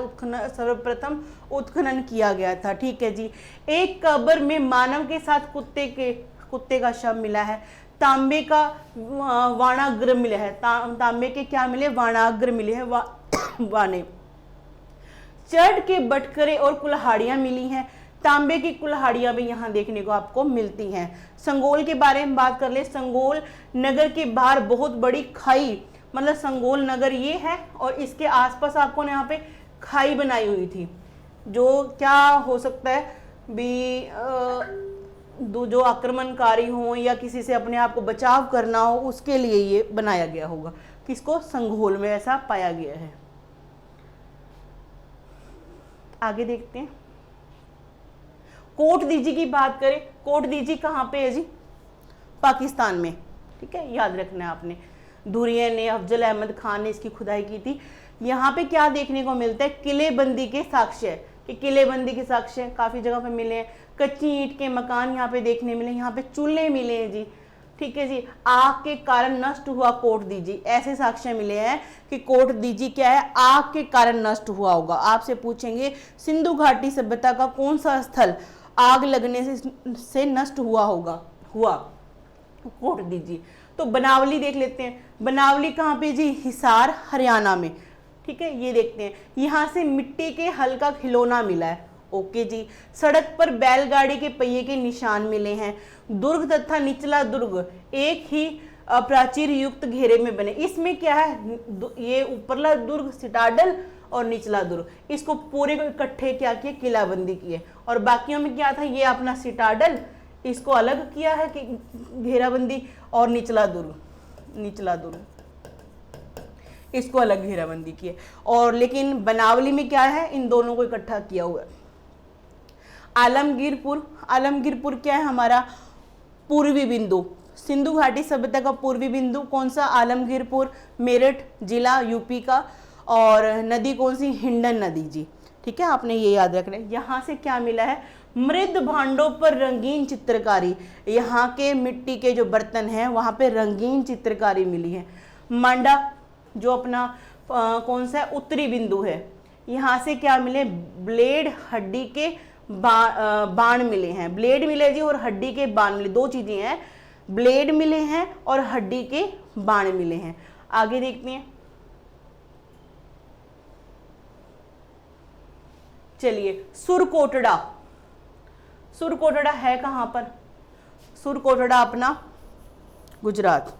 सर्वप्रथम उत्खनन किया गया था। ठीक है जी। एक कब्र में मानव के साथ कुत्ते का शव मिला है। तांबे का वाणाग्र मिला है। तांबे के क्या मिले? वाणाग्र मिले हैं, वाणे। चढ़ के बटकरे और कुल्हाड़ियां मिली हैं। तांबे की कुल्हाड़ियां भी यहाँ देखने को आपको मिलती हैं। संगोल के बारे में बात कर ले। संगोल नगर के बाहर बहुत बड़ी खाई, मतलब संगोल नगर ये है और इसके आसपास आपको यहाँ पे खाई बनाई हुई थी, जो क्या हो सकता है भी जो आक्रमणकारी हो या किसी से अपने आप को बचाव करना हो उसके लिए ये बनाया गया होगा। किसको? संगोल में ऐसा पाया गया है। आगे देखते हैं। कोट दीजी की बात करें। कोट दीजी कहाँ पे है जी? पाकिस्तान में। ठीक है, याद रखना है आपने। धुरिया ने, अफजल अहमद खान ने इसकी खुदाई की थी। यहाँ पे क्या देखने को मिलता है? किलेबंदी के साक्ष्य, कि किलेबंदी के साक्ष्य काफी जगह पे मिले हैं। कच्ची ईंट के मकान यहाँ पे देखने मिले। यहाँ पे चूल्हे मिले हैं जी। ठीक है जी। आग के कारण नष्ट हुआ कोट दीजी, ऐसे साक्ष्य मिले हैं कि कोट दीजी क्या है? आग के कारण नष्ट हुआ होगा। आपसे पूछेंगे सिंधु घाटी सभ्यता का कौन सा स्थल आग लगने से नष्ट हुआ कोट दीजिए। तो बनावली देख लेते हैं। बनावली कहाँ पे जी? हिसार, हरियाणा में। ठीक है, ये देखते हैं। यहाँ से मिट्टी के हल का खिलौना मिला है। ओके जी। सड़क पर बैलगाड़ी के पहिए के निशान मिले हैं। दुर्ग तथा निचला दुर्ग एक ही प्राचीर युक्त घेरे में बने। इसमें क्या है? ये ऊपरला दुर्ग सिटाडल और निचला दुर्ग, इसको पूरे को इकट्ठे क्या किए? किलाबंदी किए। और बाकियों में क्या था? ये अपना सिटाडल, इसको अलग किया है कि घेराबंदी, और निचला दुर्ग इसको अलग घेराबंदी की है। और लेकिन बनावली में क्या है? इन दोनों को इकट्ठा किया हुआ है। आलमगीरपुर क्या है? हमारा पूर्वी बिंदु, सिंधु घाटी सभ्यता का पूर्वी बिंदु कौन सा? आलमगीरपुर, मेरठ जिला यूपी का। और नदी कौन सी? हिंडन नदी जी। ठीक है, आपने ये याद रखना है। यहाँ से क्या मिला है? मृद भांडों पर रंगीन चित्रकारी। यहाँ के मिट्टी के जो बर्तन हैं वहाँ पे रंगीन चित्रकारी मिली है। मांडा जो अपना कौन सा उत्तरी बिंदु है, यहाँ से क्या मिले? ब्लेड, हड्डी के बाण मिले हैं, ब्लेड मिले जी और हड्डी के बाण मिले, दो चीजें हैं, ब्लेड मिले हैं और हड्डी के बाण मिले हैं। आगे देखते हैं, चलिए सुरकोटड़ा, सुरकोटड़ा है कहां पर? सुरकोटड़ा अपना गुजरात,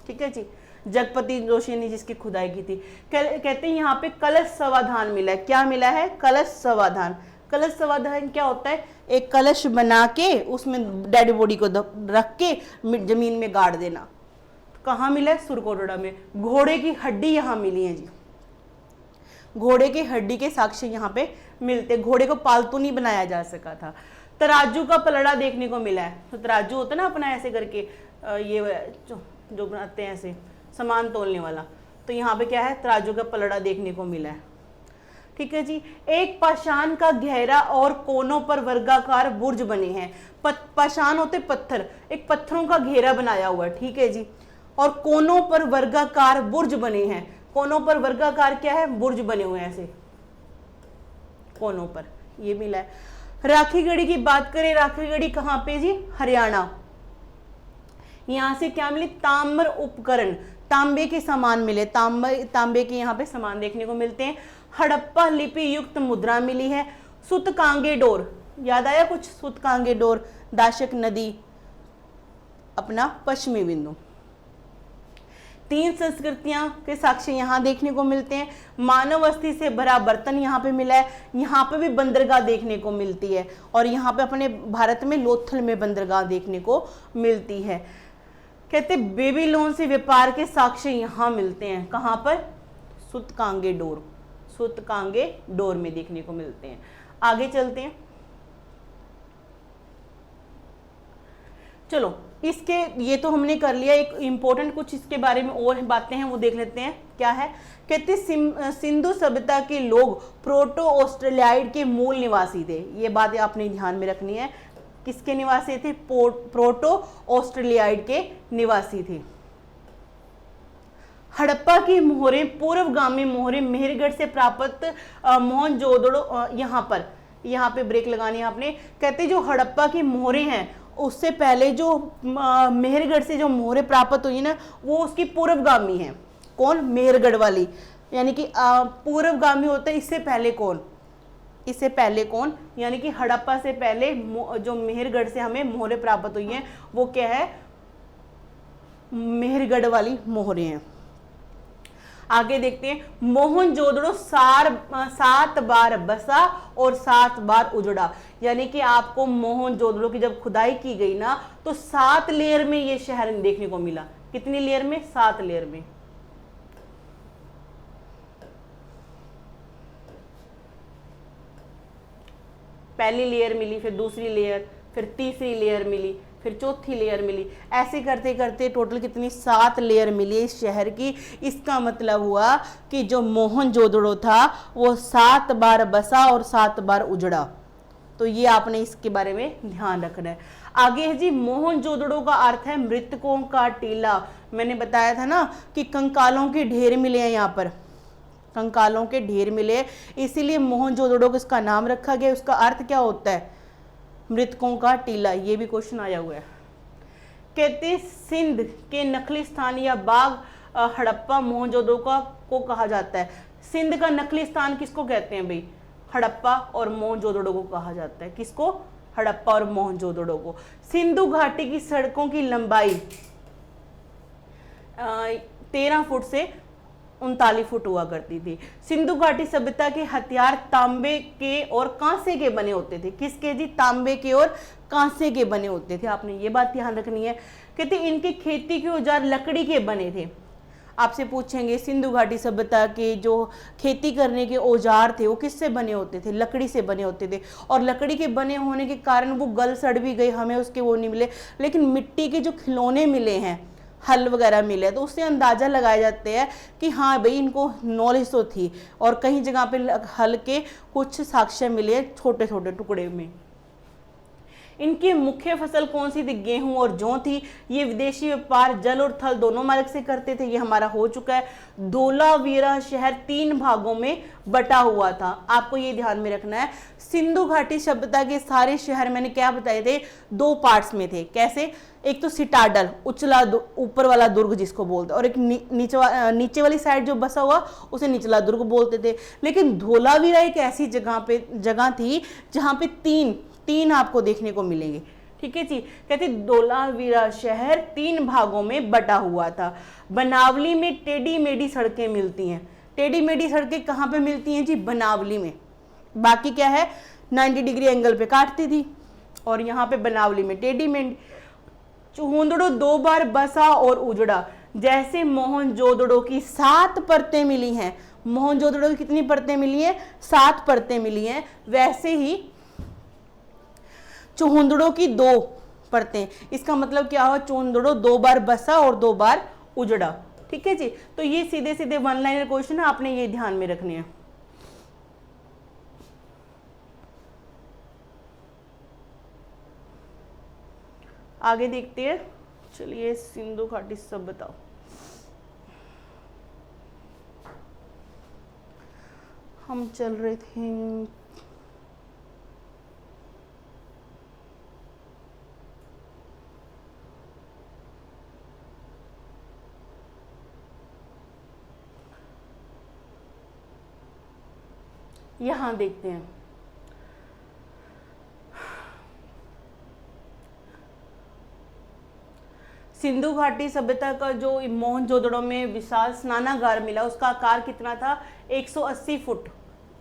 ठीक है जी। जगपति जोशी ने जिसकी खुदाई की थी, कहते हैं यहाँ पे कलश समाधान मिला है। क्या मिला है? कलश समाधान। कलश समाधान क्या होता है? एक कलश बना के उसमें डेड बॉडी को रख के जमीन में गाड़ देना। कहाँ मिला है? सुरकोटड़ा में। घोड़े की हड्डी यहाँ मिली है जी, घोड़े की हड्डी के साक्ष्य यहाँ पे मिलते। घोड़े को पालतू नहीं बनाया जा सका था। तराजू का पलड़ा देखने को मिला है। तो तराजू होता है ना अपना ऐसे करके, ये जो बनाते हैं ऐसे सामान तोलने वाला, तो यहाँ पे क्या है? तराजू का पलड़ा देखने को मिला है, ठीक है जी। एक पाषाण का गहरा और कोनों पर वर्गाकार बुर्ज बने हैं। पाषाण होते पत्थर, एक पत्थरों का घेरा बनाया हुआ है, ठीक है जी, और कोनों पर वर्गाकार बुर्ज बने हैं। कोनों पर वर्गाकार क्या है? बुर्ज बने हुए हैं ऐसे कोनों पर, ये मिला है। राखीगढ़ी की बात करें, राखीगढ़ी कहाँ पे जी? हरियाणा। यहां से क्या मिले? ताम्र उपकरण, तांबे के सामान मिले, तांबे के यहाँ पे सामान देखने को मिलते हैं। हड़प्पा लिपि युक्त मुद्रा मिली है। सुतकांगे डोर, याद आया कुछ? सुतकांगे डोर, दाशक नदी अपना पश्चिमी बिंदु। 3 संस्कृतियां के साक्ष्य यहाँ देखने को मिलते हैं। मानव अस्थि से भरा बर्तन यहाँ पे मिला है। यहाँ पे भी बंदरगाह देखने को मिलती है, और यहाँ पे अपने भारत में लोथल में बंदरगाह देखने को मिलती है। कहते बेबीलोन से व्यापार के साक्ष्य यहाँ मिलते हैं। कहाँ पर? सुतकांगे डोर, सुतकांगे डोर में देखने को मिलते हैं। आगे चलते हैं, चलो इसके, ये तो हमने कर लिया। एक इंपॉर्टेंट कुछ इसके बारे में और बातें हैं वो देख लेते हैं। क्या है? कहते सिंधु सभ्यता के लोग प्रोटो ऑस्ट्रेलियाइड के मूल निवासी थे। ये बात आपने ध्यान में रखनी है। किसके निवासी थे? प्रोटो ऑस्ट्रेलियाइड के निवासी थे। हड़प्पा की मोहरें, पूर्वगामी मोहरें मेहरगढ़ से प्राप्त मोहनजोदड़ो, यहाँ पे ब्रेक लगानी है आपने। कहते जो हड़प्पा की मोहरें हैं उससे पहले जो मेहरगढ़ से जो मोहरें प्राप्त हुई ना, वो उसकी पूर्वगामी है। कौन? मेहरगढ़ वाली, यानी कि पूर्वगामी होता है। इससे पहले कौन? इससे पहले कौन? यानी कि हड़प्पा से पहले जो मेहरगढ़ से हमें मोहरें प्राप्त हुई हैं वो क्या है? मेहरगढ़ वाली मोहरें हैं। आगे देखते हैं, मोहनजोदड़ो 7 बार बसा और 7 बार उजड़ा। यानी कि आपको मोहनजोदड़ो की जब खुदाई की गई ना, तो 7 लेयर में ये शहर देखने को मिला। कितनी लेयर में? 7 लेयर में। पहली लेयर मिली, फिर दूसरी लेयर, फिर तीसरी लेयर मिली, फिर चौथी लेयर मिली। ऐसे करते करते टोटल कितनी? 7 लेयर मिली इस शहर की। इसका मतलब हुआ कि जो मोहनजोदड़ो था वो 7 बार बसा और 7 बार उजड़ा। तो ये आपने इसके बारे में ध्यान रखना है। आगे है जी, मोहनजोदड़ो का अर्थ है मृतकों का टीला। मैंने बताया था ना कि कंकालों के ढेर मिले हैं, यहाँ पर कंकालों के ढेर मिले, इसीलिए मोहनजोदड़ो को इसका नाम रखा गया। उसका अर्थ क्या होता है? मृतकों का टीला। ये भी क्वेश्चन आया हुआ है। कहते सिंध के नकली स्थान या बाग हड़प्पा मोहनजोदड़ो को कहा जाता है। सिंध का नकली स्थान किसको कहते हैं भाई? हड़प्पा और मोहनजोदड़ो को कहा जाता है। किसको? हड़प्पा और मोहनजोदड़ो को। सिंधु घाटी की सड़कों की लंबाई 13 फुट से 39 फुट हुआ करती थी। सिंधु घाटी सभ्यता के हथियार तांबे के और कांसे के बने होते थे। किसके जी? तांबे के और कांसे के बने होते थे। आपने ये बात ध्यान रखनी है। कहते इनके खेती के औजार लकड़ी के बने थे। आपसे पूछेंगे सिंधु घाटी सभ्यता के जो खेती करने के औजार थे वो किससे बने होते थे? लकड़ी से बने होते थे। और लकड़ी के बने होने के कारण वो गल सड़ भी गए, हमें उसके वो नहीं मिले। लेकिन मिट्टी के जो खिलौने मिले हैं, हल वगैरह मिले, तो उससे अंदाजा लगाए जाते हैं कि हाँ भाई इनको नॉलेज तो थी। और कहीं जगह पे हल के कुछ साक्ष्य मिले छोटे छोटे टुकड़े में। इनकी मुख्य फसल कौन सी थी? गेहूं और जौ थी। ये विदेशी व्यापार जल और थल दोनों मार्ग से करते थे, ये हमारा हो चुका है। धोलावीरा शहर 3 भागों में बटा हुआ था, आपको ये ध्यान में रखना है। सिंधु घाटी सभ्यता के सारे शहर मैंने क्या बताए थे? 2 पार्ट्स में थे। कैसे? एक तो सिटाडल, उचला ऊपर वाला दुर्ग जिसको बोलते, और एक नीचे वाली साइड जो बसा हुआ उसे निचला दुर्ग बोलते थे। लेकिन धोलावीरा एक ऐसी जगह थी जहां पे तीन आपको देखने को मिलेंगे। ठीक है जी, कहते धोलावीरा शहर 3 भागों में बटा हुआ था। बनावली में टेढ़ी मेढ़ी सड़कें मिलती हैं। टेढ़ी मेढ़ी सड़कें कहाँ पे मिलती हैं जी? बनावली में। बाकी क्या है? 90 डिग्री एंगल पे काटती थी, और यहाँ पे बनावली में टेढ़ी मेढ़ी। चूंदड़ो 2 बार बसा और उजड़ा। जैसे मोहनजोदड़ो की 7 परतें मिली हैं, मोहनजोदड़ो की कितनी परतें मिली हैं? 7 परतें मिली हैं। वैसे ही चूंदड़ो की 2 परतें। इसका मतलब क्या हुआ? चूंदड़ो 2 बार बसा और 2 बार उजड़ा। ठीक है जी, तो ये सीधे सीधे 1 लाइनर क्वेश्चन है, आपने ये ध्यान में रखने हैं। आगे देखते हैं, चलिए सिंधु घाटी सब बताओ। हम चल रहे थे यहां, देखते हैं। सिंधु घाटी सभ्यता का जो मोहनजोदड़ो में विशाल स्नानागार मिला, उसका आकार कितना था? 180 फुट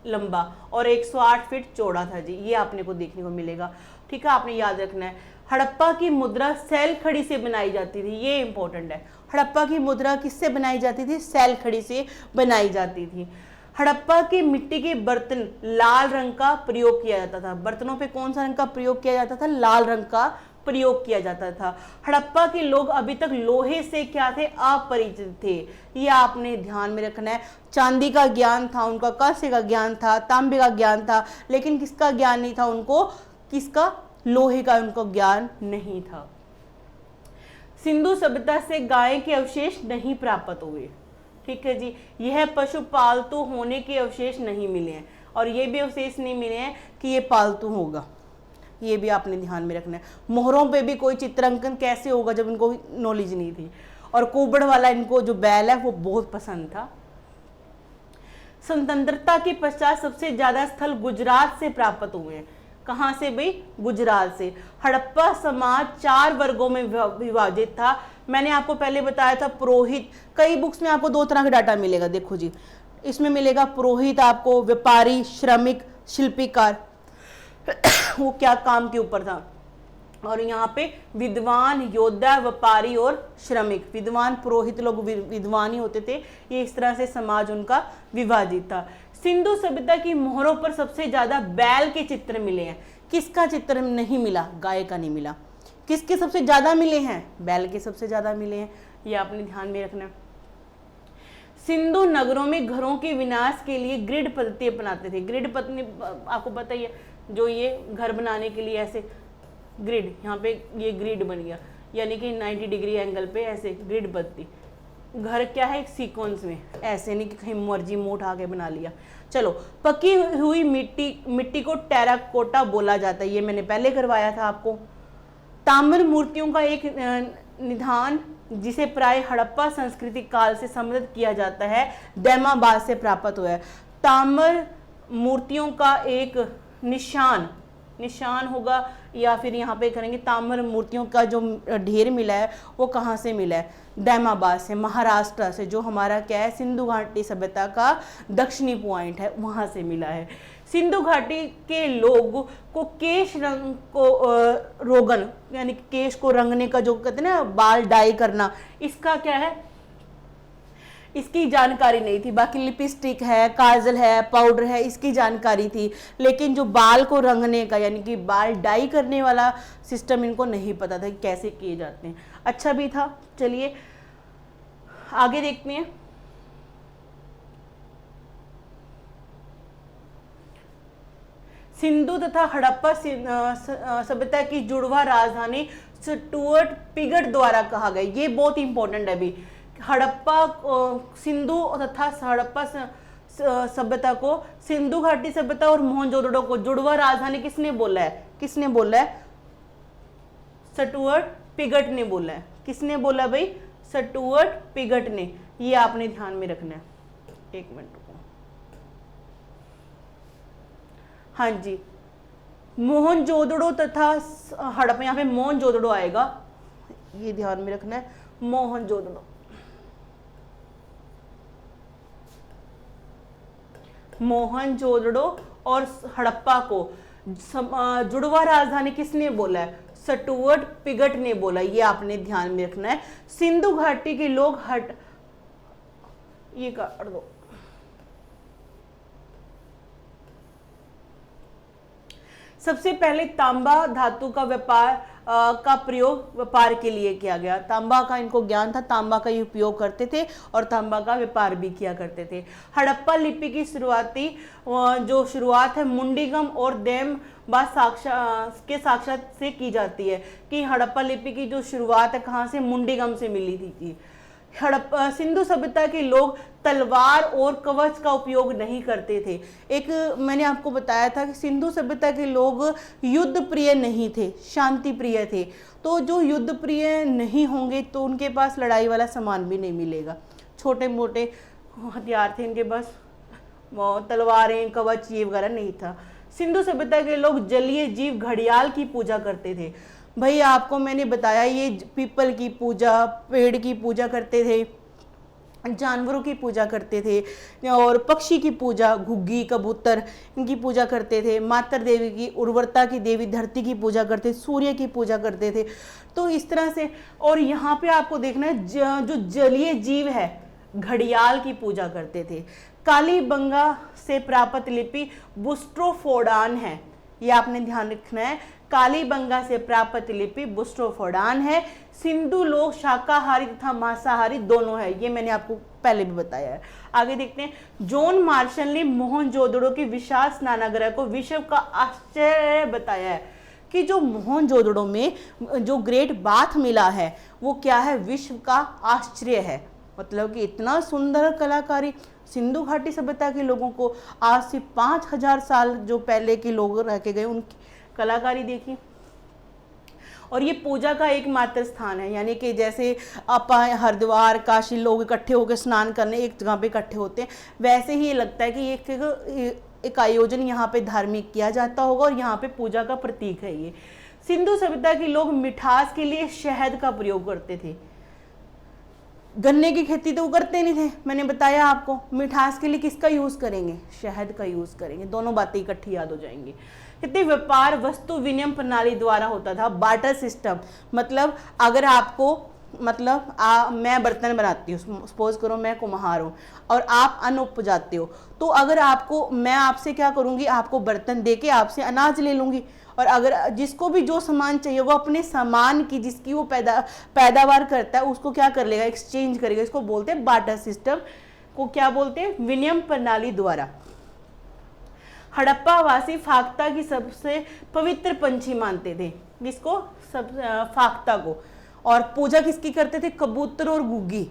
लंबा और 108 फीट चौड़ा था जी। ये आपने को देखने को मिलेगा। ठीक है, आपने याद रखना है। हड़प्पा की मुद्रा सैल खड़ी से बनाई जाती थी, ये इंपॉर्टेंट है। हड़प्पा की मुद्रा किससे बनाई जाती थी? सैल खड़ी से बनाई जाती थी। हड़प्पा की मिट्टी के बर्तन लाल रंग का प्रयोग किया जाता था। बर्तनों पे कौन सा रंग का प्रयोग किया जाता था? लाल रंग का प्रयोग किया जाता था। हड़प्पा के लोग अभी तक लोहे से क्या थे? अपरिचित थे, ये आपने ध्यान में रखना है। चांदी का ज्ञान था उनका, कांसे का ज्ञान था, तांबे का ज्ञान था, लेकिन किसका ज्ञान नहीं था उनको? किसका? लोहे का उनको ज्ञान नहीं था। सिंधु सभ्यता से गाय के अवशेष नहीं प्राप्त हुए। ठीक है जी, यह पशु पालतू होने के अवशेष नहीं मिले हैं, और ये भी अवशेष नहीं मिले हैं कि ये पालतू होगा, ये भी आपने ध्यान में रखना है। मोहरों पे भी कोई चित्रांकन कैसे होगा जब इनको नॉलेज नहीं थी। और कुबड़ वाला इनको जो बैल है वो बहुत पसंद था। स्वतंत्रता के पश्चात सबसे ज्यादा स्थल गुजरात से प्राप्त हुए हैं। कहां से भाई? गुजरात से। हड़प्पा समाज 4 वर्गों में विभाजित था। मैंने आपको पहले बताया था पुरोहित। कई बुक्स में आपको 2 तरह का डाटा मिलेगा, देखो जी, इसमें मिलेगा पुरोहित आपको, व्यापारी, श्रमिक, शिल्पीकार, वो क्या काम के ऊपर था। और यहाँ पे विद्वान, योद्धा, व्यापारी और श्रमिक। विद्वान पुरोहित लोग विद्वान ही होते थे। ये इस तरह से समाज उनका विभाजित था। सिंधु सभ्यता की मोहरों पर सबसे ज्यादा बैल के चित्र मिले हैं। किसका चित्र नहीं मिला? गाय का नहीं मिला। किसके सबसे ज्यादा मिले हैं? बैल के सबसे ज्यादा मिले हैं, ये आपने ध्यान में रखना। सिंधु नगरों में घरों के विनाश के लिए ग्रिड पद्धति अपनाते थे। ग्रिड पद्धति आपको पता ही है, जो ये घर बनाने के लिए ऐसे ग्रिड, यहाँ पे ये ग्रिड बन गया, यानी कि 90 डिग्री एंगल पे ऐसे ग्रिड पद्धति। घर क्या है? एक सीक्वेंस में, ऐसे नहीं कि कहीं मर्जी मुंह उठा के बना लिया। चलो, पकी हुई मिट्टी को टेराकोटा बोला जाता है, ये मैंने पहले करवाया था आपको। ताम्र मूर्तियों का एक निधान जिसे प्राय हड़प्पा संस्कृति काल से संबंधित किया जाता है, दैमाबाद से प्राप्त हुआ है। ताम्र मूर्तियों का एक निशान होगा, या फिर यहाँ पे करेंगे ताम्र मूर्तियों का जो ढेर मिला है वो कहाँ से मिला है? दैमाबाद से, महाराष्ट्र से, जो हमारा क्या है? सिंधु घाटी सभ्यता का दक्षिणी पॉइंट है, वहां से मिला है। सिंधु घाटी के लोग को केश रंग को रोगन, यानी केश को रंगने का जो कहते हैं ना, बाल डाई करना, इसका क्या है? इसकी जानकारी नहीं थी। बाकी लिपस्टिक है, काजल है, पाउडर है, इसकी जानकारी थी, लेकिन जो बाल को रंगने का यानी कि बाल डाई करने वाला सिस्टम इनको नहीं पता था कि कैसे किए जाते हैं। अच्छा भी था। चलिए आगे देखते हैं। सिंधु तथा हड़प्पा सभ्यता की जुड़वा राजधानी स्टुअर्ट पिगट द्वारा कहा गया। ये बहुत इंपॉर्टेंट है अभी। हड़प्पा सिंधु तथा हड़प्पा सभ्यता को, सिंधु घाटी सभ्यता और मोहनजोदड़ो को जुड़वा राजधानी किसने बोला है? किसने बोला है? स्टुअर्ट पिगट ने बोला है। किसने बोला भाई? स्टुअर्ट पिगट ने। ये आपने ध्यान में रखना है। एक मिनट रुको। हाँ जी, मोहनजोदड़ो तथा हड़प्पा, यहाँ पे मोहनजोदड़ो आएगा, ये ध्यान में रखना है। मोहनजोदड़ो, मोहनजोदड़ो और हड़प्पा को जुड़वा राजधानी किसने बोला है? स्टुअर्ट पिगट ने बोला। ये आपने ध्यान में रखना है। सिंधु घाटी के लोग ये कर दो। सबसे पहले तांबा धातु का व्यापार का प्रयोग व्यापार के लिए किया गया। तांबा का इनको ज्ञान था, तांबा का ये उपयोग करते थे और तांबा का व्यापार भी किया करते थे। हड़प्पा लिपि की जो शुरुआत है मुंडीगम और देम के साक्षात से की जाती है कि हड़प्पा लिपि की जो शुरुआत है कहाँ से? मुंडीगम से मिली थी। हड़प्पा सिंधु सभ्यता के लोग तलवार और कवच का उपयोग नहीं करते थे। एक मैंने आपको बताया था कि सिंधु सभ्यता के लोग युद्ध प्रिय नहीं थे, शांति प्रिय थे। तो जो युद्ध प्रिय नहीं होंगे तो उनके पास लड़ाई वाला सामान भी नहीं मिलेगा। छोटे मोटे हथियार थे इनके पास, तलवारें कवच ये वगैरह नहीं था। सिंधु सभ्यता के लोग जलीय जीव घड़ियाल की पूजा करते थे। भाई आपको मैंने बताया ये पीपल की पूजा, पेड़ की पूजा करते थे, जानवरों की पूजा करते थे और पक्षी की पूजा, घुग्गी कबूतर इनकी पूजा करते थे। मातर देवी की, उर्वरता की देवी धरती की पूजा करते, सूर्य की पूजा करते थे। तो इस तरह से, और यहाँ पे आपको देखना है जो जलीय जीव है घड़ियाल की पूजा करते थे। कालीबंगा से प्राप्त लिपि बुस्ट्रोफोडान है, ये आपने ध्यान रखना है। कालीबंगा से प्राप्त लिपि बुस्ट्रोफोडान है। सिंधु लोग शाकाहारी तथा मांसाहारी दोनों है, ये मैंने आपको पहले भी बताया है। आगे देखते हैं। जॉन मार्शल ने मोहनजोदड़ो की विशाल स्नानागार को विश्व का आश्चर्य बताया है कि जो मोहनजोदड़ो में जो ग्रेट बाथ मिला है वो क्या है? विश्व का आश्चर्य है। मतलब कि इतना सुंदर कलाकारी। सिंधु घाटी सभ्यता के लोगों को आज से 5000 साल जो पहले के लोग रह के गए उनकी कलाकारी देखी। और ये पूजा का एकमात्र स्थान है, यानी कि जैसे आप हरिद्वार काशी लोग इकट्ठे होकर स्नान करने एक जगह पे इकट्ठे होते हैं, वैसे ही लगता है कि एक आयोजन यहाँ पे धार्मिक किया जाता होगा और यहाँ पे पूजा का प्रतीक है ये। सिंधु सभ्यता के लोग मिठास के लिए शहद का प्रयोग करते थे। गन्ने की खेती तो वो करते नहीं थे, मैंने बताया आपको। मिठास के लिए किसका यूज करेंगे? शहद का यूज करेंगे। दोनों बातें इकट्ठी याद हो जाएंगी। कितने व्यापार वस्तु विनिमय प्रणाली द्वारा होता था। बार्टर सिस्टम, मतलब अगर आपको मैं बर्तन बनाती हूँ, सपोज करो मैं कुम्हार हूँ और आप अन्न उपजाते हो, तो अगर आपको मैं आपसे क्या करूँगी? आपको बर्तन दे के आपसे अनाज ले लूँगी। और अगर जिसको भी जो सामान चाहिए वो अपने सामान की जिसकी वो पैदावार करता है उसको क्या कर लेगा? एक्सचेंज करेगा। इसको बोलते हैं बार्टर सिस्टम को क्या बोलते हैं? विनिमय प्रणाली द्वारा। हड़प्पा वासी फाख्ता की सबसे पवित्र पंछी मानते थे। किसको? फाख्ता को। और पूजा किसकी करते थे? कबूतर और घुग्गी,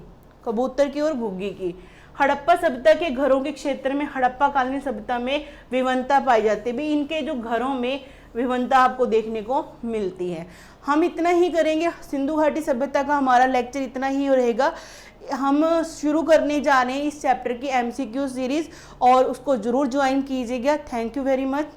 कबूतर की और घुग्गी की। हड़प्पा सभ्यता के घरों के क्षेत्र में हड़प्पा कालीन सभ्यता में विभिन्नता पाई जाती है। भी इनके जो घरों में विभिन्नता आपको देखने को मिलती है। हम इतना ही करेंगे। सिंधु घाटी सभ्यता का हमारा लेक्चर इतना ही रहेगा। हम शुरू करने जा रहे हैं इस चैप्टर की MCQ सीरीज और उसको जरूर ज्वाइन कीजिएगा। Thank you very much.